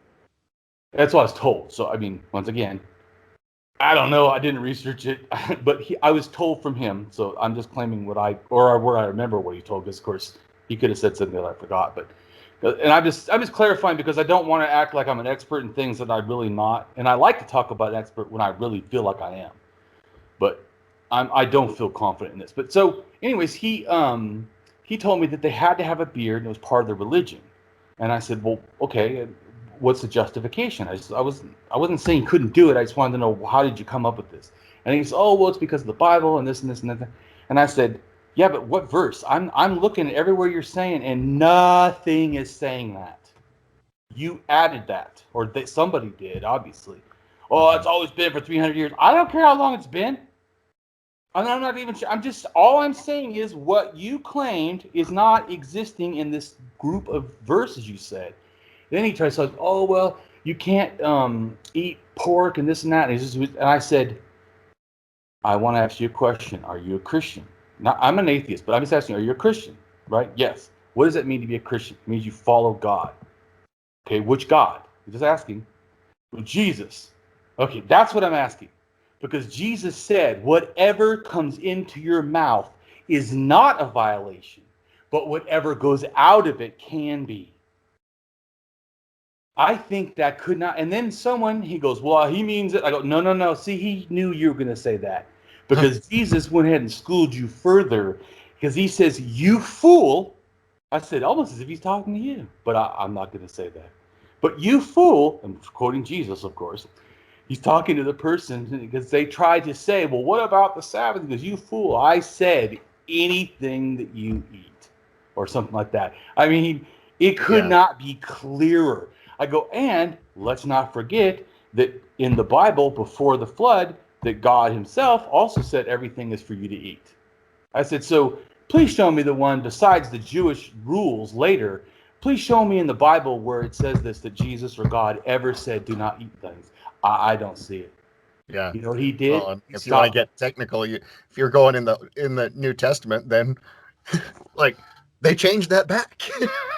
That's what I was told. So I mean, once again, I don't know. I didn't research it, but I was told from him. So I'm just claiming what I remember what he told. Because of course he could have said something that I forgot. And I'm just clarifying because I don't want to act like I'm an expert in things that I'm really not. And I like to talk about an expert when I really feel like I am. But I don't feel confident in this. But so anyways, he told me that they had to have a beard and it was part of their religion. And I said, well, okay. What's the justification? I wasn't saying you couldn't do it. I just wanted to know, how did you come up with this? And he said, oh, well, it's because of the Bible and this and this and that. And I said, yeah, but what verse? I'm looking at everywhere you're saying, and nothing is saying that. You added that, or somebody did, obviously. Oh, it's always been for 300 years. I don't care how long it's been. I'm not even sure. All I'm saying is what you claimed is not existing in this group of verses you said. Then he tries to say, oh, well, you can't eat pork and this and that. And I said, I want to ask you a question. Are you a Christian? Now, I'm an atheist, but I'm just asking, are you a Christian? Right? Yes. What does it mean to be a Christian? It means you follow God. Okay, which God? I'm just asking. Well, Jesus. Okay, that's what I'm asking. Because Jesus said, whatever comes into your mouth is not a violation, but whatever goes out of it can be. I think that could not. And then he goes, well, he means it. I go, no, no, no. See, he knew you were going to say that. Because Jesus went ahead and schooled you further. Because he says, you fool. I said, almost as if he's talking to you. But I'm not going to say that. But you fool, I'm quoting Jesus, of course. He's talking to the person because they tried to say, well, what about the Sabbath? He goes, you fool. I said anything that you eat or something like that. I mean, it could not be clearer. I go, and let's not forget that in the Bible before the flood, that God himself also said everything is for you to eat. I said, so please show me the one besides the Jewish rules later. Please show me in the Bible where it says this, that Jesus or God ever said, do not eat things. I don't see it. Yeah. You know what he did? Well, if you want to get technical, if you're going in the New Testament, then like they changed that back.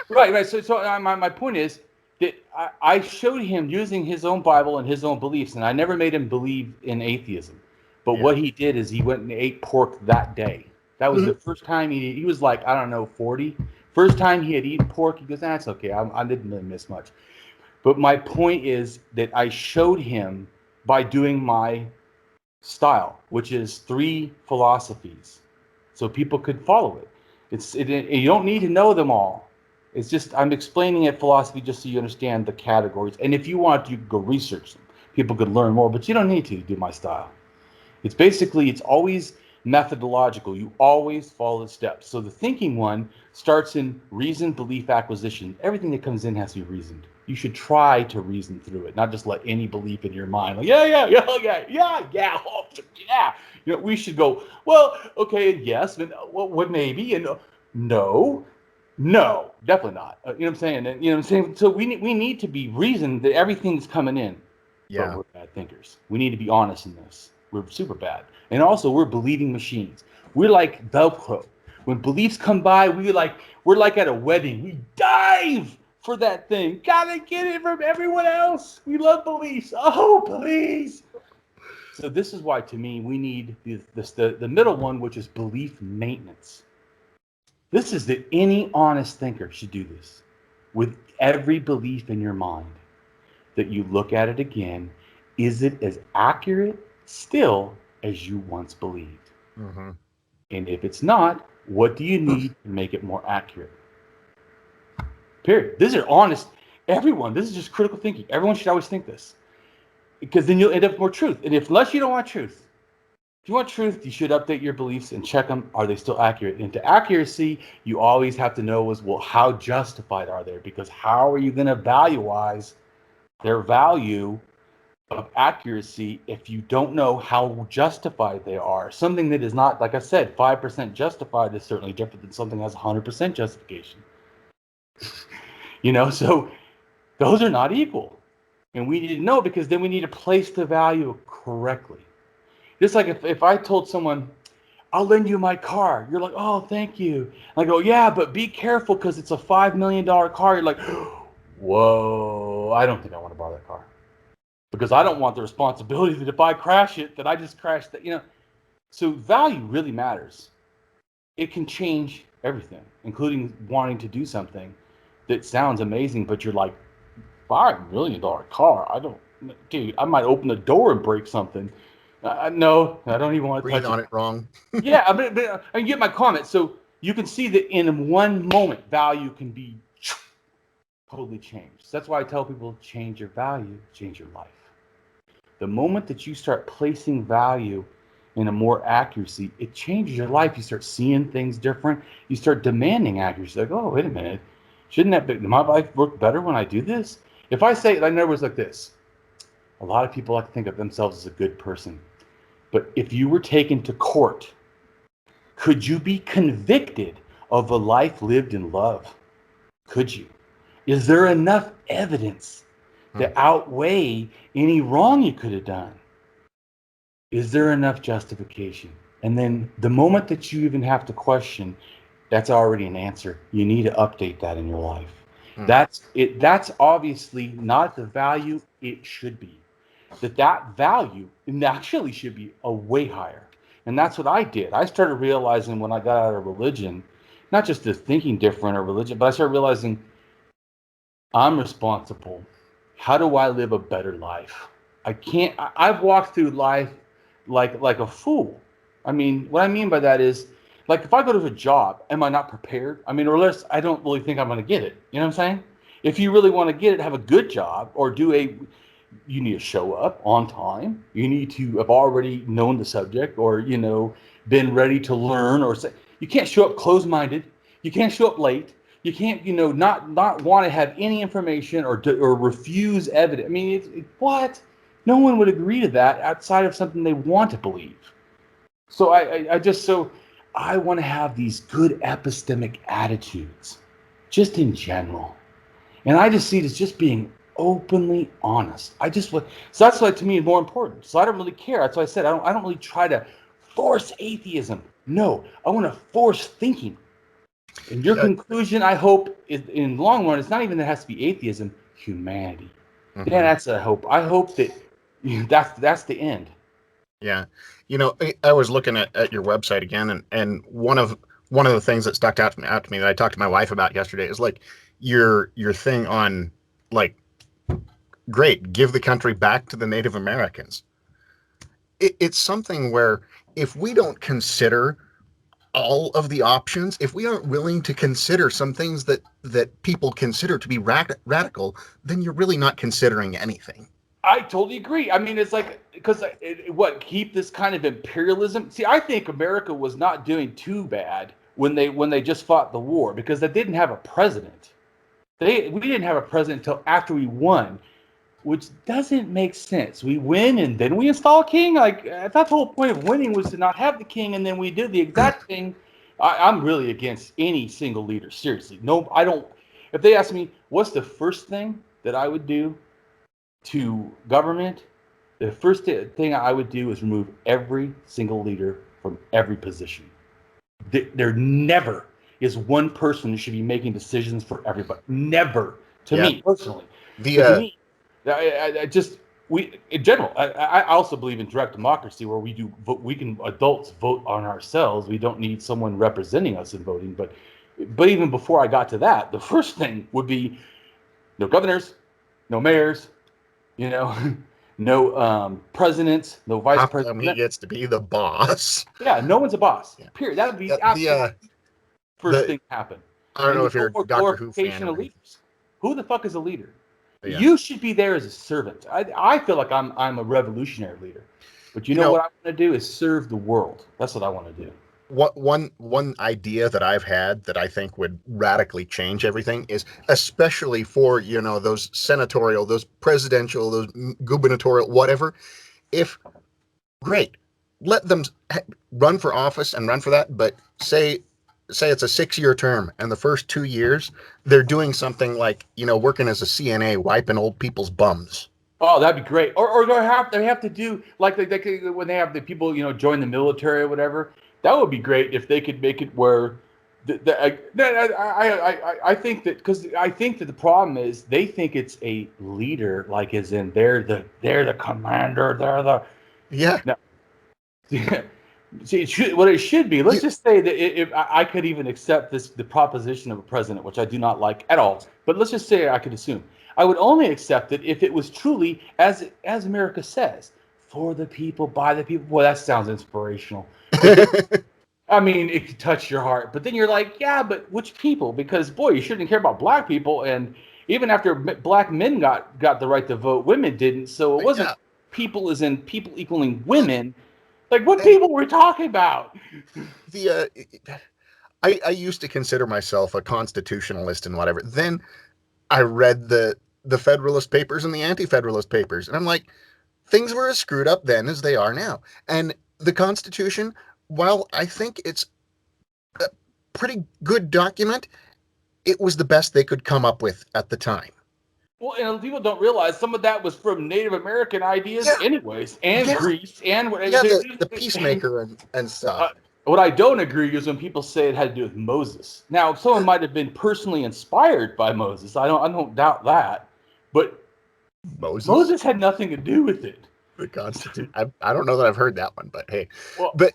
Right. So my point is that I showed him using his own Bible and his own beliefs, and I never made him believe in atheism. But what he did is he went and ate pork that day. That was the first time he was like, I don't know, 40. First time he had eaten pork. He goes, that's okay. I didn't really miss much. But my point is that I showed him by doing my style, which is 3 philosophies, so people could follow it. You don't need to know them all. It's just I'm explaining it philosophy just so you understand the categories. And if you want, you can go research them. People could learn more, but you don't need to do my style. It's always methodological. You always follow the steps. So the thinking one starts in reason, belief, acquisition. Everything that comes in has to be reasoned. You should try to reason through it, not just let any belief in your mind. Like, yeah. You know, we should go, well, okay, and yes, and what maybe, and no, definitely not. You know what I'm saying? And, you know what I'm saying? So we need to be reasoned that everything's coming in. Yeah. But we're bad thinkers. We need to be honest in this. We're super bad. And also, we're believing machines. We're like Velcro. When beliefs come by, we're like at a wedding. We dive for that thing. Gotta get it from everyone else. We love beliefs. Oh, please. So this is why, to me, we need the middle one, which is belief maintenance. This is that any honest thinker should do this with every belief in your mind. That you look at it again, is it as accurate still as you once believed? Mm-hmm. And if it's not, what do you need to make it more accurate? Period. These are honest. Everyone, this is just critical thinking. Everyone should always think this. Because then you'll end up with more truth. And unless you don't want truth, if you want truth, you should update your beliefs and check them. Are they still accurate? And to accuracy, you always have to know is, well, how justified are they? Because how are you going to valueize their value of accuracy if you don't know how justified they are? Something that is not, like I said, 5% justified is certainly different than something that has 100% justification. You know, so those are not equal. And we need to know, because then we need to place the value correctly. Just like if I told someone, I'll lend you my car. You're like, oh, thank you. And I go, yeah, but be careful because it's a $5 million car. You're like, whoa, I don't think I want to borrow that car. Because I don't want the responsibility that if I crash it, that I just crashed that, you know. So value really matters. It can change everything, including wanting to do something that sounds amazing, but you're like, $5 million car? Dude, I might open the door and break something. No, I don't even want to touch Breathe on it wrong. Yeah, but I get my comment. So you can see that in one moment, value can be totally changed. That's why I tell people, change your value, change your life. The moment that you start placing value and a more accuracy, it changes your life. You start seeing things different. You start demanding accuracy. Like, oh, wait a minute. Shouldn't that be, my life work better when I do this? If I say, like, in other words, like this, a lot of people like to think of themselves as a good person. But if you were taken to court, could you be convicted of a life lived in love? Could you? Is there enough evidence to outweigh any wrong you could have done? Is there enough justification? And then the moment that you even have to question, that's already an answer. You need to update that in your life. That's it. That's obviously not the value it should be. That value actually should be a way higher. And that's what I did. I started realizing when I got out of religion, not just the thinking different or religion, but I started realizing I'm responsible. How do I live a better life? I can't. I've walked through life like a fool. I mean, what I mean by that is, like, if I go to a job, am I not prepared? I mean, or less, I don't really think I'm going to get it. You know what I'm saying? If you really want to get it, have a good job, or you need to show up on time. You need to have already known the subject, or, been ready to learn, or say, you can't show up closed-minded. You can't show up late. You can't, not want to have any information or refuse evidence. I mean, what? No one would agree to that outside of something they want to believe. So I want to have these good epistemic attitudes, just in general. And I just see it as just being openly honest. So that's why, to me, is more important. So I don't really care. That's why I said I don't really try to force atheism. No, I want to force thinking. And your conclusion, I hope, is, in the long run, it's not even that it has to be atheism, humanity. Yeah, that's a hope. I hope that that's the end. Yeah. I was looking at your website again, and one of the things that stuck out to me that I talked to my wife about yesterday is, like, your thing on, like, great, give the country back to the Native Americans. It's something where if we don't consider all of the options, if we aren't willing to consider some things that people consider to be radical, then you're really not considering anything. I totally agree. I mean, it's like, because keep this kind of imperialism. See, I think America was not doing too bad when they just fought the war, because they didn't have a president. We didn't have a president until after we won, which doesn't make sense. We win and then we install a king. Like, I thought the whole point of winning was to not have the king, and then we did the exact thing. I'm really against any single leader. Seriously, no, I don't. If they ask me what's the first thing that I would do to government, the first thing I would do is remove every single leader from every position. There never is one person who should be making decisions for everybody. Never, to me personally. To me, in general, I also believe in direct democracy, where we can adults vote on ourselves. We don't need someone representing us in voting. But even before I got to that, the first thing would be no governors, no mayors, no presidents, no vice president. He gets to be the boss. Yeah, no one's a boss. Yeah. Period. That would be absolutely first thing to happen. I don't know if you're a Doctor Who fan. Of leaders. Who the fuck is a leader? Yeah. You should be there as a servant. I feel like I'm a revolutionary leader, but what I want to do is serve the world. That's what I want to do. One idea that I've had that I think would radically change everything is, especially for those senatorial, those presidential, those gubernatorial, whatever. Let them run for office and run for that, but say it's a 6-year term, and the first 2 years they're doing something like working as a CNA, wiping old people's bums. Oh, that'd be great. Or they have to do like when they have the people join the military or whatever. That would be great if they could make it where I think that, because I think that the problem is they think it's a leader, like as in they're the commander, they're the No. See, what it should be. Let's just say that if I could even accept the proposition of a president, which I do not like at all, but let's just say I could assume I would only accept it if it was truly as America says, for the people, by the people. Boy, that sounds inspirational. I mean, it could touch your heart, but then you're like, yeah, but which people? Because boy, you shouldn't care about black people, and even after black men got the right to vote, women didn't. So it wasn't people as in people equaling women. Like, what people were we talking about? I used to consider myself a constitutionalist and whatever. Then I read the Federalist Papers and the Anti-Federalist Papers, and I'm like, things were as screwed up then as they are now. And the Constitution, while I think it's a pretty good document, it was the best they could come up with at the time. Well, and people don't realize some of that was from Native American ideas anyways, and Greece, and the peacemaker and stuff. What I don't agree is when people say it had to do with Moses. Now, someone might have been personally inspired by Moses. I don't doubt that, but Moses had nothing to do with it. The Constitution. I don't know that I've heard that one, but hey. Well, but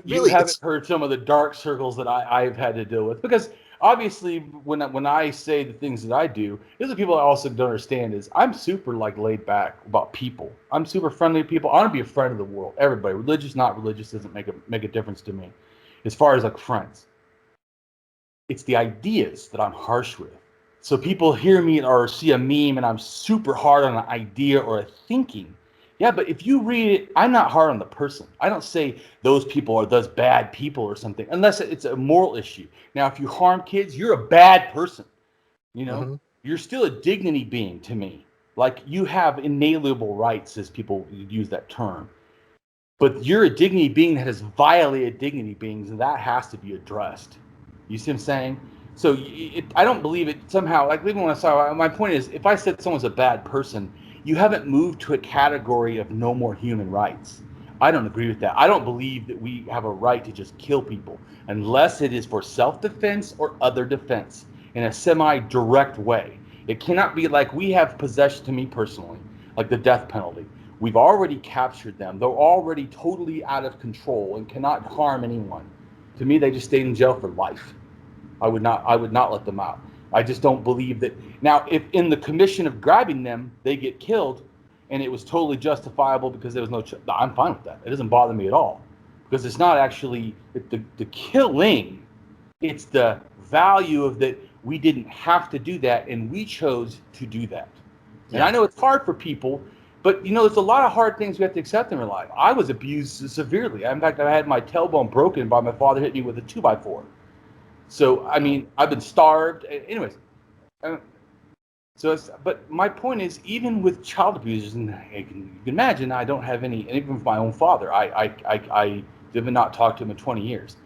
really, you haven't heard some of the dark circles that I've had to deal with, because obviously when I say the things that I do, this is what people also don't understand is I'm super laid back about people. I'm super friendly to people. I want to be a friend of the world. Everybody, religious, not religious, doesn't make a difference to me. As far as friends, it's the ideas that I'm harsh with. So people hear me or see a meme and I'm super hard on an idea or a thinking. Yeah, but if you read it, I'm not hard on the person. I don't say those people are those bad people or something, unless it's a moral issue. Now, if you harm kids, you're a bad person. You're still a dignity being to me. Like, you have inalienable rights, as people use that term. But you're a dignity being that has violated dignity beings, and that has to be addressed. You see what I'm saying? So I don't believe it somehow. Even when I saw, my point is, if I said someone's a bad person, you haven't moved to a category of no more human rights. I don't agree with that. I don't believe that we have a right to just kill people unless it is for self-defense or other defense in a semi-direct way. It cannot be like we have possession, to me personally, like the death penalty. We've already captured them. They're already totally out of control and cannot harm anyone. To me, they just stayed in jail for life. I would not let them out. I just don't believe that. Now, if in the commission of grabbing them, they get killed, and it was totally justifiable because there was no, I'm fine with that. It doesn't bother me at all, because it's not actually the killing. It's the value of that we didn't have to do that, and we chose to do that. Yeah. And I know it's hard for people, but there's a lot of hard things we have to accept in our life. I was abused severely. In fact, I had my tailbone broken by my father hitting me with a 2x4. So, I mean, I've been starved. Anyways, but my point is, even with child abusers, and you can imagine, I don't have any, and even with my own father, I have not talked to him in 20 years.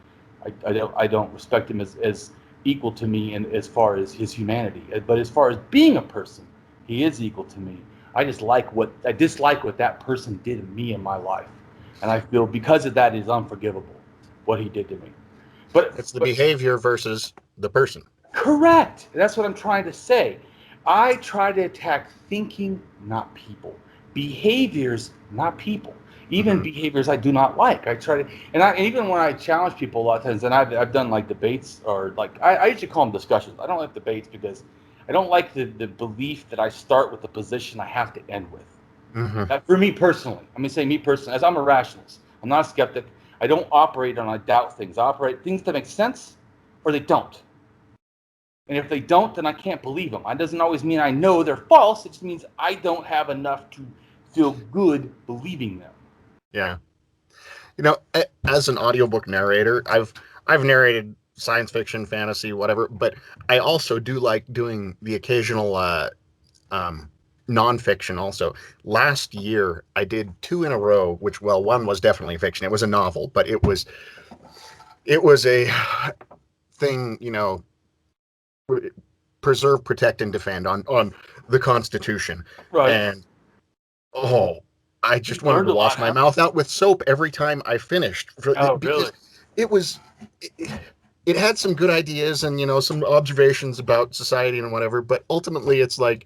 I don't respect him as equal to me, and as far as his humanity. But as far as being a person, he is equal to me. I dislike what that person did to me in my life, and I feel because of that is unforgivable, what he did to me. But it's the behavior versus the person. Correct. That's what I'm trying to say. I try to attack thinking, not people. Behaviors, not people. Even behaviors I do not like. I try to, and even when I challenge people a lot of times, and I've done debates, or I usually call them discussions. I don't like debates because I don't like the belief that I start with the position I have to end with. For me personally, I'm going to say me personally, as I'm a rationalist. I'm not a skeptic. I don't operate on I doubt things. I operate things that make sense or they don't. And if they don't, then I can't believe them. It doesn't always mean I know they're false. It just means I don't have enough to feel good believing them. Yeah. As an audiobook narrator, I've narrated science fiction, fantasy, whatever, but I also do like doing the occasional nonfiction also. Last year, I did 2 in a row, which, one was definitely fiction. It was a novel, but it was a thing, preserve, protect, and defend on the Constitution. Right. And, I just wanted to wash my mouth out with soap every time I finished. Really? It had some good ideas and, some observations about society and whatever, but ultimately it's like,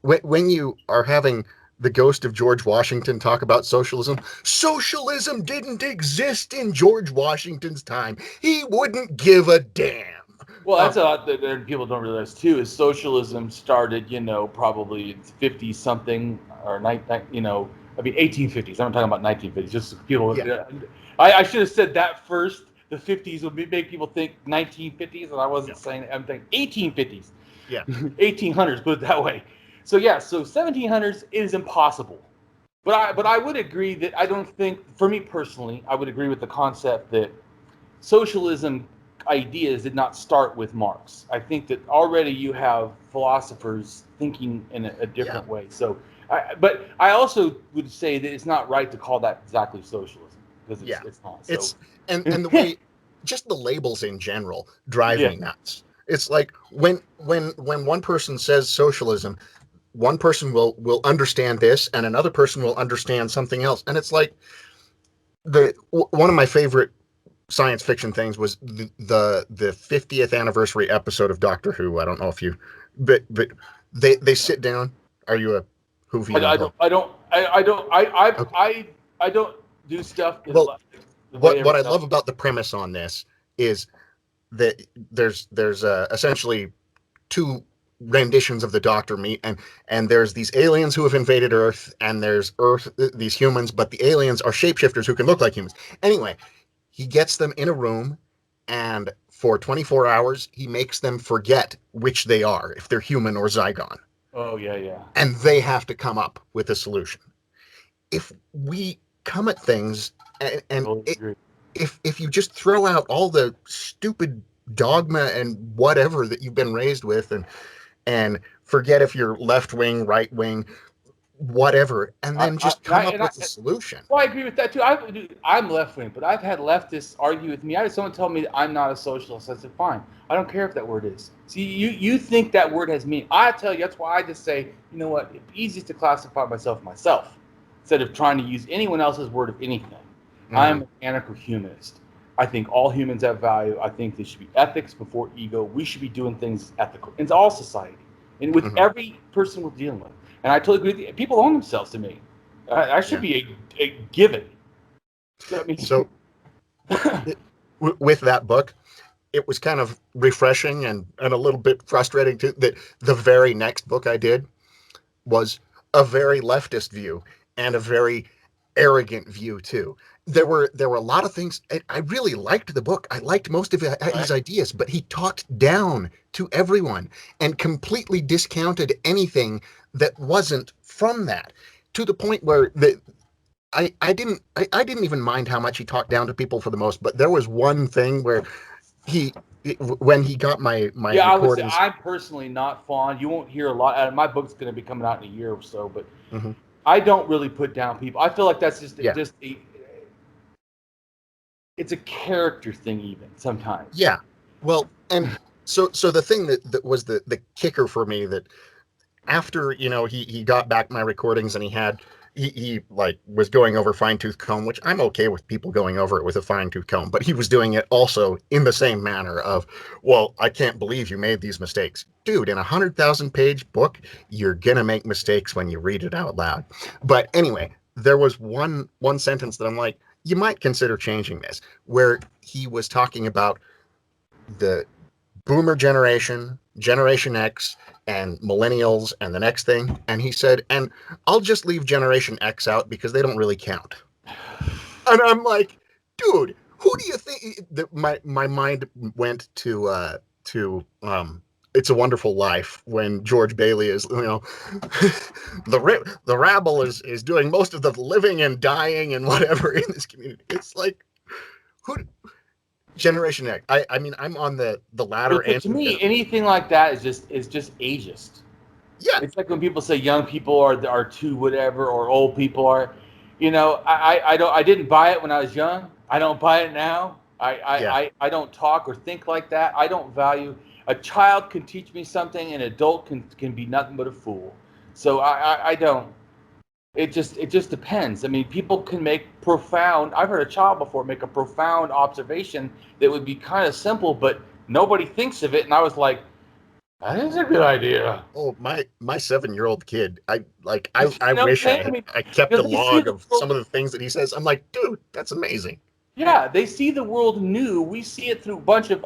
when you are having the ghost of George Washington talk about socialism didn't exist in George Washington's time. He wouldn't give a damn. Well, that's a lot that people don't realize too. Is socialism started, probably 50 something or 1850s. I'm talking about 1950s. Just people. Yeah. I should have said that first. The 50s would make people think 1950s, and I wasn't saying. I'm thinking 1850s. Yeah. 1800s. Put it that way. So 1700s is impossible. But I would agree that I don't think, for me personally, I would agree with the concept that socialism ideas did not start with Marx. I think that already you have philosophers thinking in a different way. So, but I also would say that it's not right to call that exactly socialism, because it's not. So. It's and the way, just the labels in general drive me nuts. It's like when one person says socialism, one person will understand this and another person will understand something else, and it's like one of my favorite science fiction things was the 50th anniversary episode of Doctor Who. I don't know if you, but they sit down. Are you a Whovian? I don't do stuff. Well, what I love about the premise on this is that there's essentially two renditions of the Doctor meet, and there's these aliens who have invaded Earth, and there's these humans, but the aliens are shapeshifters who can look like humans. Anyway, he gets them in a room, and for 24 hours he makes them forget which they are, if they're human or Zygon. Oh yeah. And they have to come up with a solution. If we come at things if you just throw out all the stupid dogma and whatever that you've been raised with, and forget if you're left wing, right wing, whatever, and then just come up with a solution. Well, I agree with that too. I'm left wing, but I've had leftists argue with me. I had someone tell me that I'm not a socialist. I said, fine. I don't care if that word is. See, you think that word has meaning. I tell you, that's why I just say, you know what? It's easiest to classify myself instead of trying to use anyone else's word of anything. I'm an Anarcho-Humanist. I think all humans have value. I think there should be ethics before ego. We should be doing things ethical in all society and with every person we're dealing with. And I totally agree with you. People own themselves to me. I should be a given. So with that book, it was kind of refreshing and a little bit frustrating too that the very next book I did was a very leftist view and a very arrogant view too. There were a lot of things. I really liked the book. I liked most of his ideas, but he talked down to everyone and completely discounted anything that wasn't from that, to the point where I didn't even mind how much he talked down to people for the most. But there was one thing where when he got my recordings. I'm personally not fond. You won't hear a lot. My book's going to be coming out in a year or so, but I don't really put down people. I feel like that's just it's a character thing even sometimes. Yeah. Well, and so the thing that was the kicker for me, that after, he got back my recordings and he like was going over fine-tooth comb, which I'm okay with people going over it with a fine-tooth comb, but he was doing it also in the same manner of, well, I can't believe you made these mistakes. Dude, in a 100,000-page book, you're gonna make mistakes when you read it out loud. But anyway, there was one sentence that I'm like, you might consider changing this, where he was talking about the boomer generation, Generation X, and millennials, and the next thing. And he said, and I'll just leave Generation X out because they don't really count. And I'm like, dude, who do you think? My mind went to It's a Wonderful Life, when George Bailey is, the rabble is doing most of the living and dying and whatever in this community. It's like, who? Generation X. I mean, I'm on the latter. To me, anything like that is just ageist. Yeah, it's like when people say young people are too whatever, or old people are. I didn't buy it when I was young. I don't buy it now. I don't talk or think like that. I don't value. A child can teach me something. An adult can be nothing but a fool. So I don't. It just depends. I mean, people can make profound. I've heard a child before make a profound observation that would be kind of simple, but nobody thinks of it. And I was like, that is a good idea. Oh, my 7-year-old kid. I wish I kept a log of some of the things that he says. I'm like, dude, that's amazing. Yeah, they see the world new. We see it through a bunch of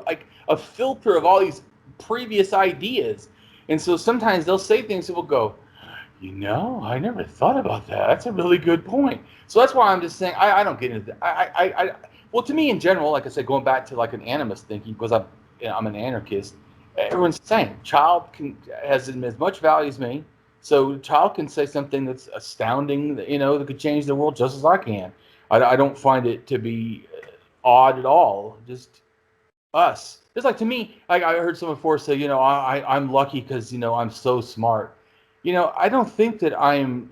a filter of all these previous ideas. And so sometimes they'll say things that will go, I never thought about that. That's a really good point. So that's why I'm just saying I don't get into that. Well, to me in general, like I said, going back to like an animist thinking, because I'm an anarchist. Everyone's the same. Child has as much value as me. So a child can say something that's astounding, that could change the world just as I can. I don't find it to be odd at all. Just us. It's like, to me, like I heard someone before say, I'm lucky because, I'm so smart. I don't think that I'm,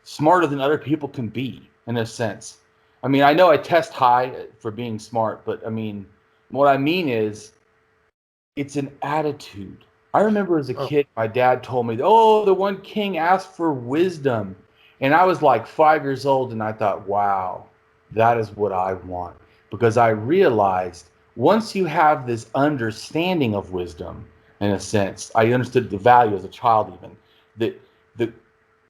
smarter than other people can be, in a sense. I mean, I know I test high for being smart, but I mean, what I mean is it's an attitude. I remember as a Oh, kid, my dad told me, oh, the one king asked for wisdom. And I was like 5 years old, and I thought, wow, that is what I want. Because I realized once you have this understanding of wisdom, in a sense, I understood the value as a child even, that the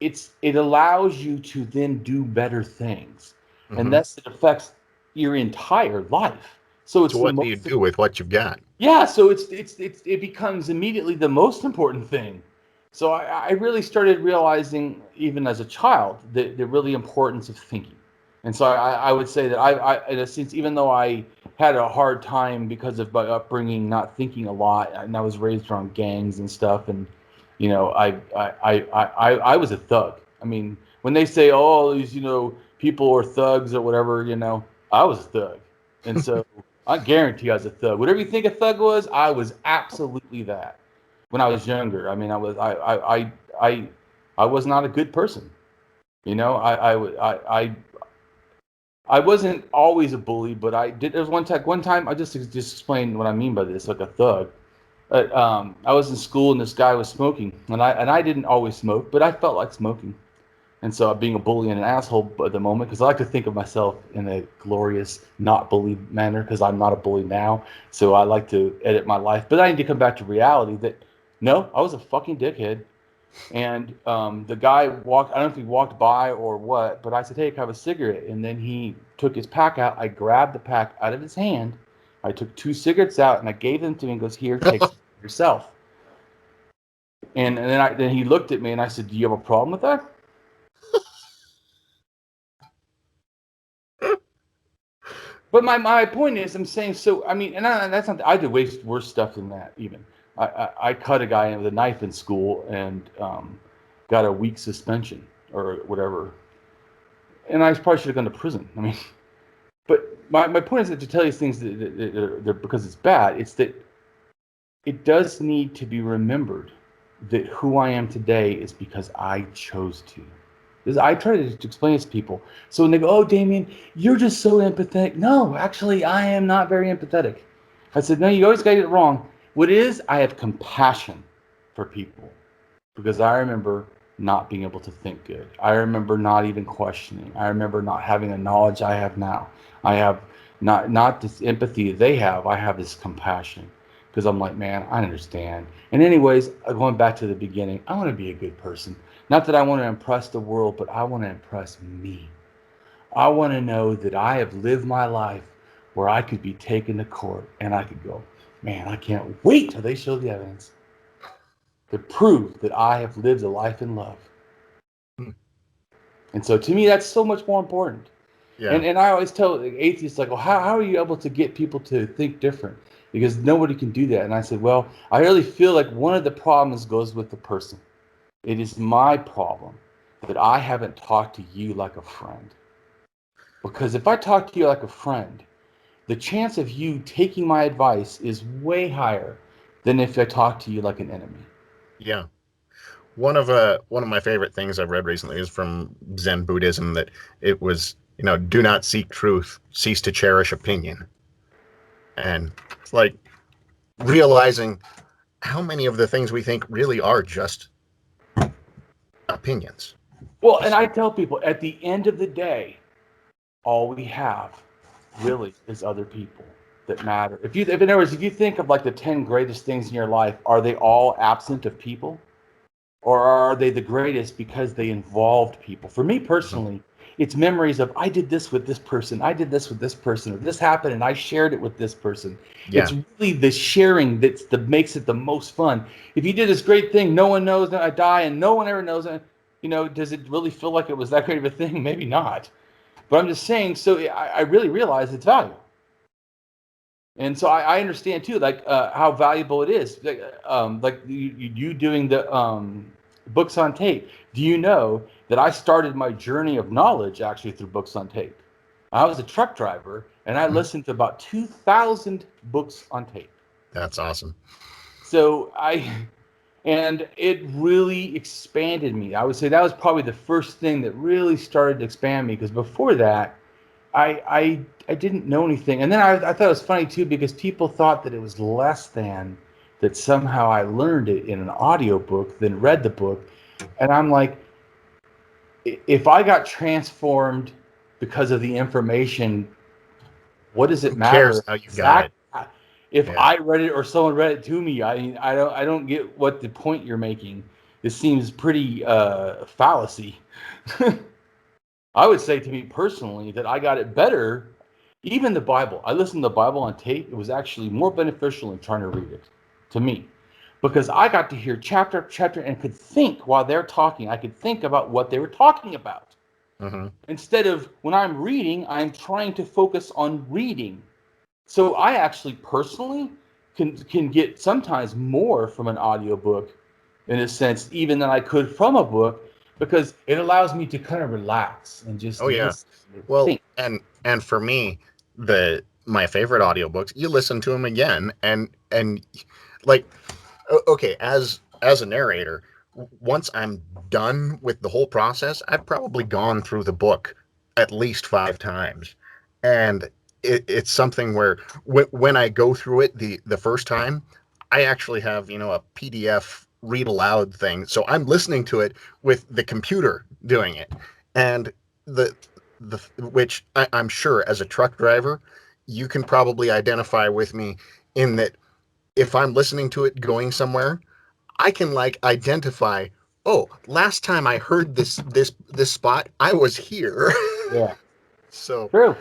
it allows you to then do better things. And hmm. thus it affects your entire life. So So it's the what do you most, do with what you've got? yeah, so it becomes immediately the most important thing. So I really started realizing, even as a child, the really importance of thinking. And so I would say that in a sense, even though I had a hard time because of my upbringing, not thinking a lot, and I was raised around gangs and stuff, and I was a thug. I mean, when they say, oh, these people are thugs or whatever, I was a thug. And so I guarantee I was a thug. Whatever you think a thug was, I was absolutely that. When I was younger, I mean, I was not a good person. I wasn't always a bully, but I did. There was one time I just explain what I mean by this, like a thug. I was in school and this guy was smoking, and I didn't always smoke, but I felt like smoking. And so being a bully and an asshole at the moment, because I like to think of myself in a glorious, not bully manner, because I'm not a bully now. So I like to edit my life. But I need to come back to reality that, no, I was a fucking dickhead. And the guy walked, I don't know if he walked by or what, but I said, hey, can I have a cigarette? And then he took his pack out. I grabbed the pack out of his hand. I took 2 cigarettes out and I gave them to him and goes, here, take some for yourself. And then he looked at me and I said, do you have a problem with that? But my point is, I'm saying, so I mean, and that's not. I did way worse stuff than that. Even I cut a guy with a knife in school and got a week suspension or whatever, and I probably should have gone to prison. I mean, but my point is that to tell these things that because it's bad. It's that it does need to be remembered that who I am today is because I chose to. Because I try to explain this to people. So when they go, oh, Damien, you're just so empathetic. No, actually, I am not very empathetic. I said, no, you always got it wrong. What it is, I have compassion for people. Because I remember not being able to think good. I remember not even questioning. I remember not having the knowledge I have now. I have not this empathy they have. I have this compassion. Because I'm like, man, I understand. And anyways, going back to the beginning, I want to be a good person. Not that I want to impress the world, but I want to impress me. I want to know that I have lived my life where I could be taken to court and I could go, man, I can't wait till they show the evidence to prove that I have lived a life in love. Hmm. And so to me, that's so much more important. Yeah. And I always tell atheists, like, well, how are you able to get people to think different? Because nobody can do that. And I said, well, I really feel like one of the problems goes with the person. It is my problem that I haven't talked to you like a friend. Because if I talk to you like a friend, the chance of you taking my advice is way higher than if I talk to you like an enemy. Yeah. One of my favorite things I've read recently is from Zen Buddhism, that it was, do not seek truth, cease to cherish opinion. And it's like realizing how many of the things we think really are just opinions. Well, and I tell people at the end of the day, all we have really is other people that matter. In other words, if you think of like the 10 greatest things in your life, are they all absent of people? Or are they the greatest because they involved people? For me personally, it's memories of I did this with this person, I did this with this person, or this happened and I shared it with this person. Yeah. It's really the sharing that makes it the most fun. If you did this great thing, no one knows that I die and no one ever knows it, does it really feel like it was that great of a thing? Maybe not. But I'm just saying, so I really realize its value. And so I understand too, like how valuable it is. Like you doing the books on tape. Do you know that I started my journey of knowledge actually through books on tape? I was a truck driver, and I listened to about 2,000 books on tape. That's awesome. So and it really expanded me. I would say that was probably the first thing that really started to expand me, because before that, I didn't know anything. And then I thought it was funny too, because people thought that it was less than, that somehow I learned it in an audiobook than read the book. And I'm like, if I got transformed because of the information, what does it matter? Cares how you got it? If I read it or someone read it to me, I don't get what the point you're making. This seems pretty fallacy. I would say, to me personally, that I got it better. Even the Bible. I listened to the Bible on tape. It was actually more beneficial than trying to read it, to me, because I got to hear chapter after chapter and could think while they're talking. I could think about what they were talking about. Mm-hmm. Instead of when I'm reading, I'm trying to focus on reading. So I actually personally can get sometimes more from an audiobook, in a sense, even than I could from a book, because it allows me to kind of relax and just think. And for me, my favorite audiobooks, you listen to them again and like, okay, as a narrator, once I'm done with the whole process, I've probably gone through the book at least 5 times. And it's something where when I go through it the first time, I actually have, a PDF read aloud thing. So I'm listening to it with the computer doing it. And which I'm sure as a truck driver, you can probably identify with me in that if I'm listening to it going somewhere, I can identify, oh, last time I heard this spot, I was here. Yeah. So true.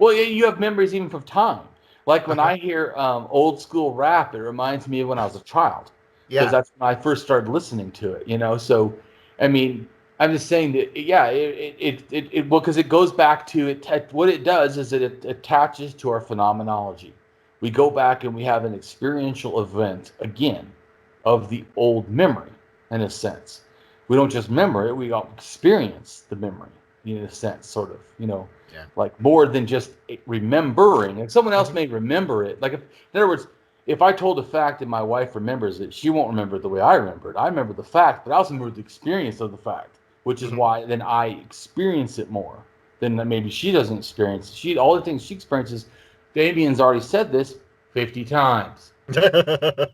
Well, you have memories even from time. Like when I hear old school rap, it reminds me of when I was a child. Because that's when I first started listening to it, So, I mean, I'm just saying that, well, because it goes back to what it does is it attaches to our phenomenology. We go back and we have an experiential event again of the old memory, in a sense. We don't just remember it, we experience the memory, in a sense, sort of, like more than just remembering. And someone else may remember it. Like, in other words, if I told a fact and my wife remembers it, she won't remember it the way I remember it. I remember the fact, but I also remember the experience of the fact, which is why then I experience it more than maybe she doesn't experience it. All the things she experiences, Damien's already said this 50 times.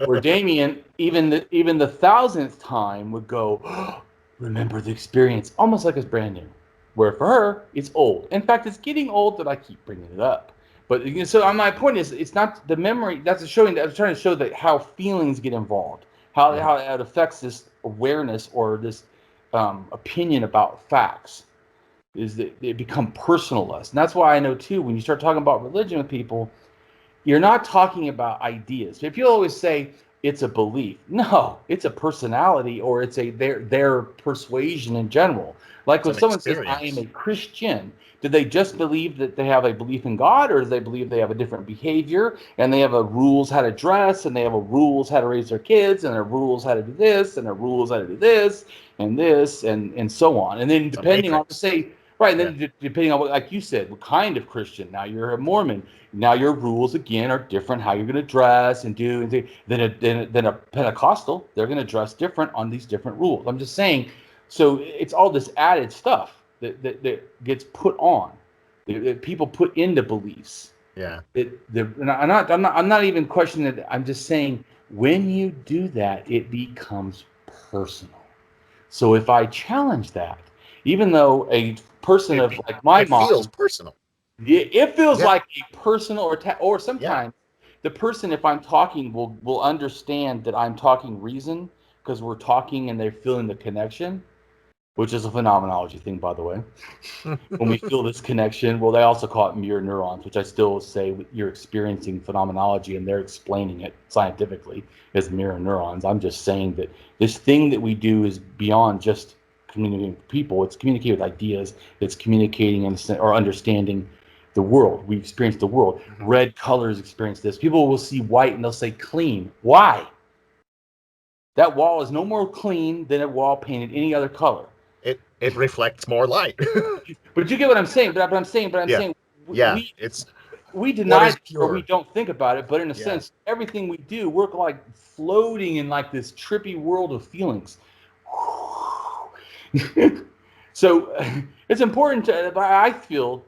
Where Damien, even the 1,000th time, would go, oh, remember the experience, almost like it's brand new. Where for her, it's old. In fact, it's getting old that I keep bringing it up. But so my point is, it's not the memory. That's showing that I'm trying to show that how feelings get involved, how it affects this awareness or this opinion about facts, is that they become personalized. And that's why I know too, when you start talking about religion with people, you're not talking about ideas. People always say it's a belief. No, it's a personality, or it's their persuasion in general. Like when someone says, I am a Christian, do they just believe that they have a belief in God, or do they believe they have a different behavior, and they have rules how to dress, and they have rules how to raise their kids, and their rules how to do this, and their rules how to do this, and so on. And then depending on, then depending on what, like you said, what kind of Christian. Now you're a Mormon. Now your rules again are different, how you're going to dress and do. Than a Pentecostal, they're going to dress different on these different rules. I'm just saying. So it's all this added stuff that gets put on, that people put into beliefs. Yeah. I'm not even questioning it. I'm just saying, when you do that, it becomes personal. So if I challenge that, even though a person like my mom, feels personal. It feels like a personal, or sometimes the person, if I'm talking, will understand that I'm talking reason, because we're talking and they're feeling the connection. Which is a phenomenology thing, by the way. When we feel this connection, well, they also call it mirror neurons, which I still say you're experiencing phenomenology and they're explaining it scientifically as mirror neurons. I'm just saying that this thing that we do is beyond just communicating with people. It's communicating with ideas. It's communicating or understanding the world. We experience the world. Red colors experience this. People will see white and they'll say clean. Why? That wall is no more clean than a wall painted any other color. It reflects more light. But you get what I'm saying. But I'm saying we deny it or we don't think about it. But in a sense, everything we do, we're like floating in like this trippy world of feelings. So it's important to, I feel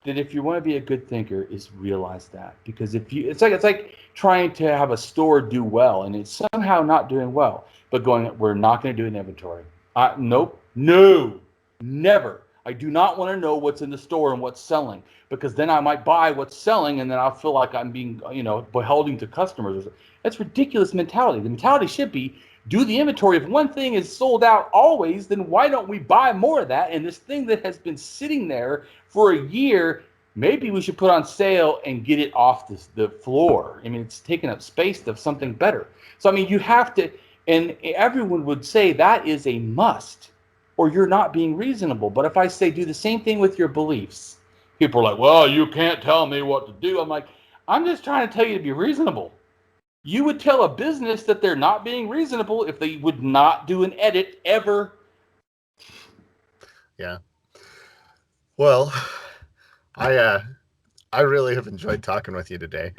that if you want to be a good thinker, is realize that, because if you, it's like trying to have a store do well and it's somehow not doing well, but going, we're not going to do an inventory. Nope, no, never. I do not want to know what's in the store and what's selling, because then I might buy what's selling and then I'll feel like I'm being, beholden to customers. That's ridiculous mentality. The mentality should be, do the inventory. If one thing is sold out always, then why don't we buy more of that? And this thing that has been sitting there for a year, maybe we should put on sale and get it off the floor. I mean, it's taking up space of something better. So, I mean, you have to, and everyone would say that is a must, or you're not being reasonable. But if I say do the same thing with your beliefs, people are like, well, you can't tell me what to do. I'm like, I'm just trying to tell you to be reasonable. You would tell a business that they're not being reasonable if they would not do an edit ever. Yeah. Well, I really have enjoyed talking with you today.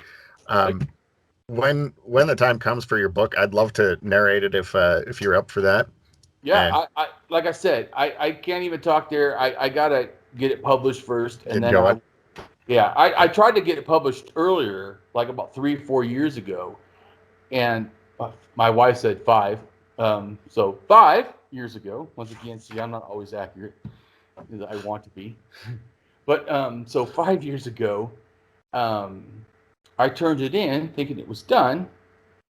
When the time comes for your book, I'd love to narrate it if you're up for that. Yeah, I like I said, I can't even talk there. I gotta get it published first, and then I tried to get it published earlier, like about 3-4 years ago. And my wife said 5. So 5 years ago, once again, see, I'm not always accurate. I want to be. But so 5 years ago, I turned it in thinking it was done.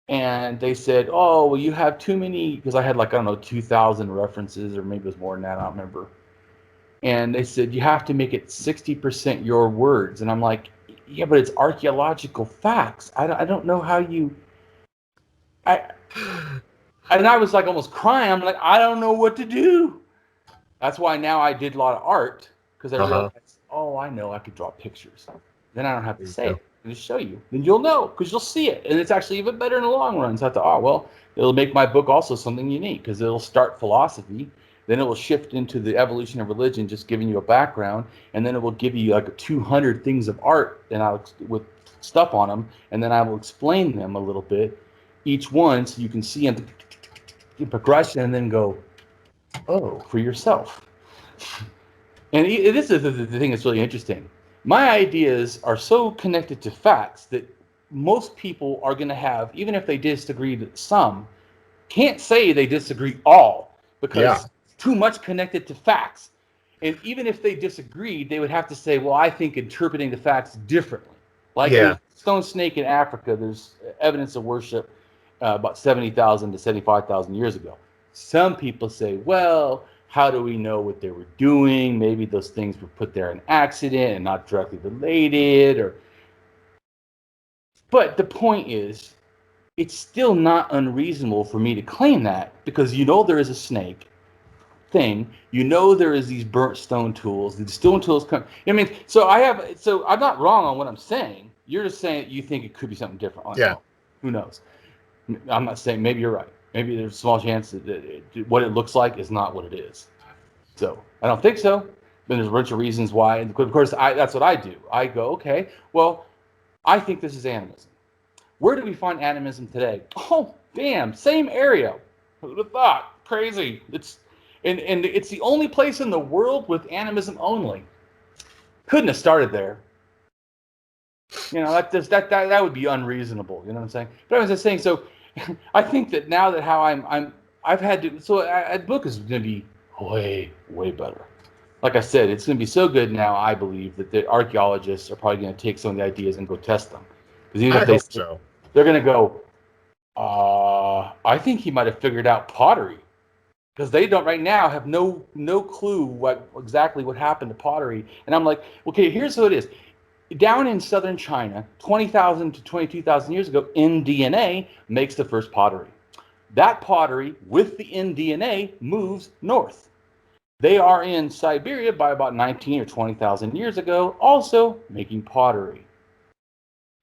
And they said, oh, well, you have too many, because I had 2,000 references, or maybe it was more than that, I don't remember. And they said, you have to make it 60% your words. And I'm like, yeah, but it's archaeological facts. I don't know how you... And I was almost crying. I'm like, I don't know what to do. That's why now I did a lot of art, because I realized, I know I could draw pictures. Then I don't have to say it. I just show you. Then you'll know, because you'll see it. And it's actually even better in the long run. So I thought, it'll make my book also something unique, because it'll start philosophy. Then it will shift into the evolution of religion, just giving you a background. And then it will give you 200 things of art with stuff on them. And then I will explain them a little bit, each one, so you can see them in progression, and then go, for yourself. And this is the thing that's really interesting. My ideas are so connected to facts that most people are going to have, even if they disagree some, can't say they disagree all, because it's too much connected to facts. And even if they disagreed, they would have to say, well, I think interpreting the facts differently. The stone snake in Africa, there's evidence of worship about 70,000 to 75,000 years ago. Some people say, well, how do we know what they were doing? Maybe those things were put there in accident and not directly related. But the point is, it's still not unreasonable for me to claim that, because there is a snake thing. There is these burnt stone tools. The stone tools come. So I'm not wrong on what I'm saying. You're just saying you think it could be something different. Who knows? I'm not saying, maybe you're right. Maybe there's a small chance that what it looks like is not what it is. So I don't think so. Then there's a bunch of reasons why. And of course, that's what I do. I go, okay, well, I think this is animism. Where do we find animism today? Oh, damn, same area. Who would have thought? Crazy. It's the only place in the world with animism only. Couldn't have started there. That would be unreasonable. You know what I'm saying? But I was just saying, so I think that now that how I've had to, so the book is going to be way, way better. Like I said, it's going to be so good now, I believe, that the archaeologists are probably going to take some of the ideas and go test them. Because even if they hope so, they're going to go, I think he might have figured out pottery. Because they don't right now have no clue exactly what happened to pottery. And I'm like, okay, here's who it is. Down in southern China, 20,000 to 22,000 years ago, nDNA makes the first pottery. That pottery with the nDNA moves north. They are in Siberia by about 19 or 20,000 years ago, also making pottery.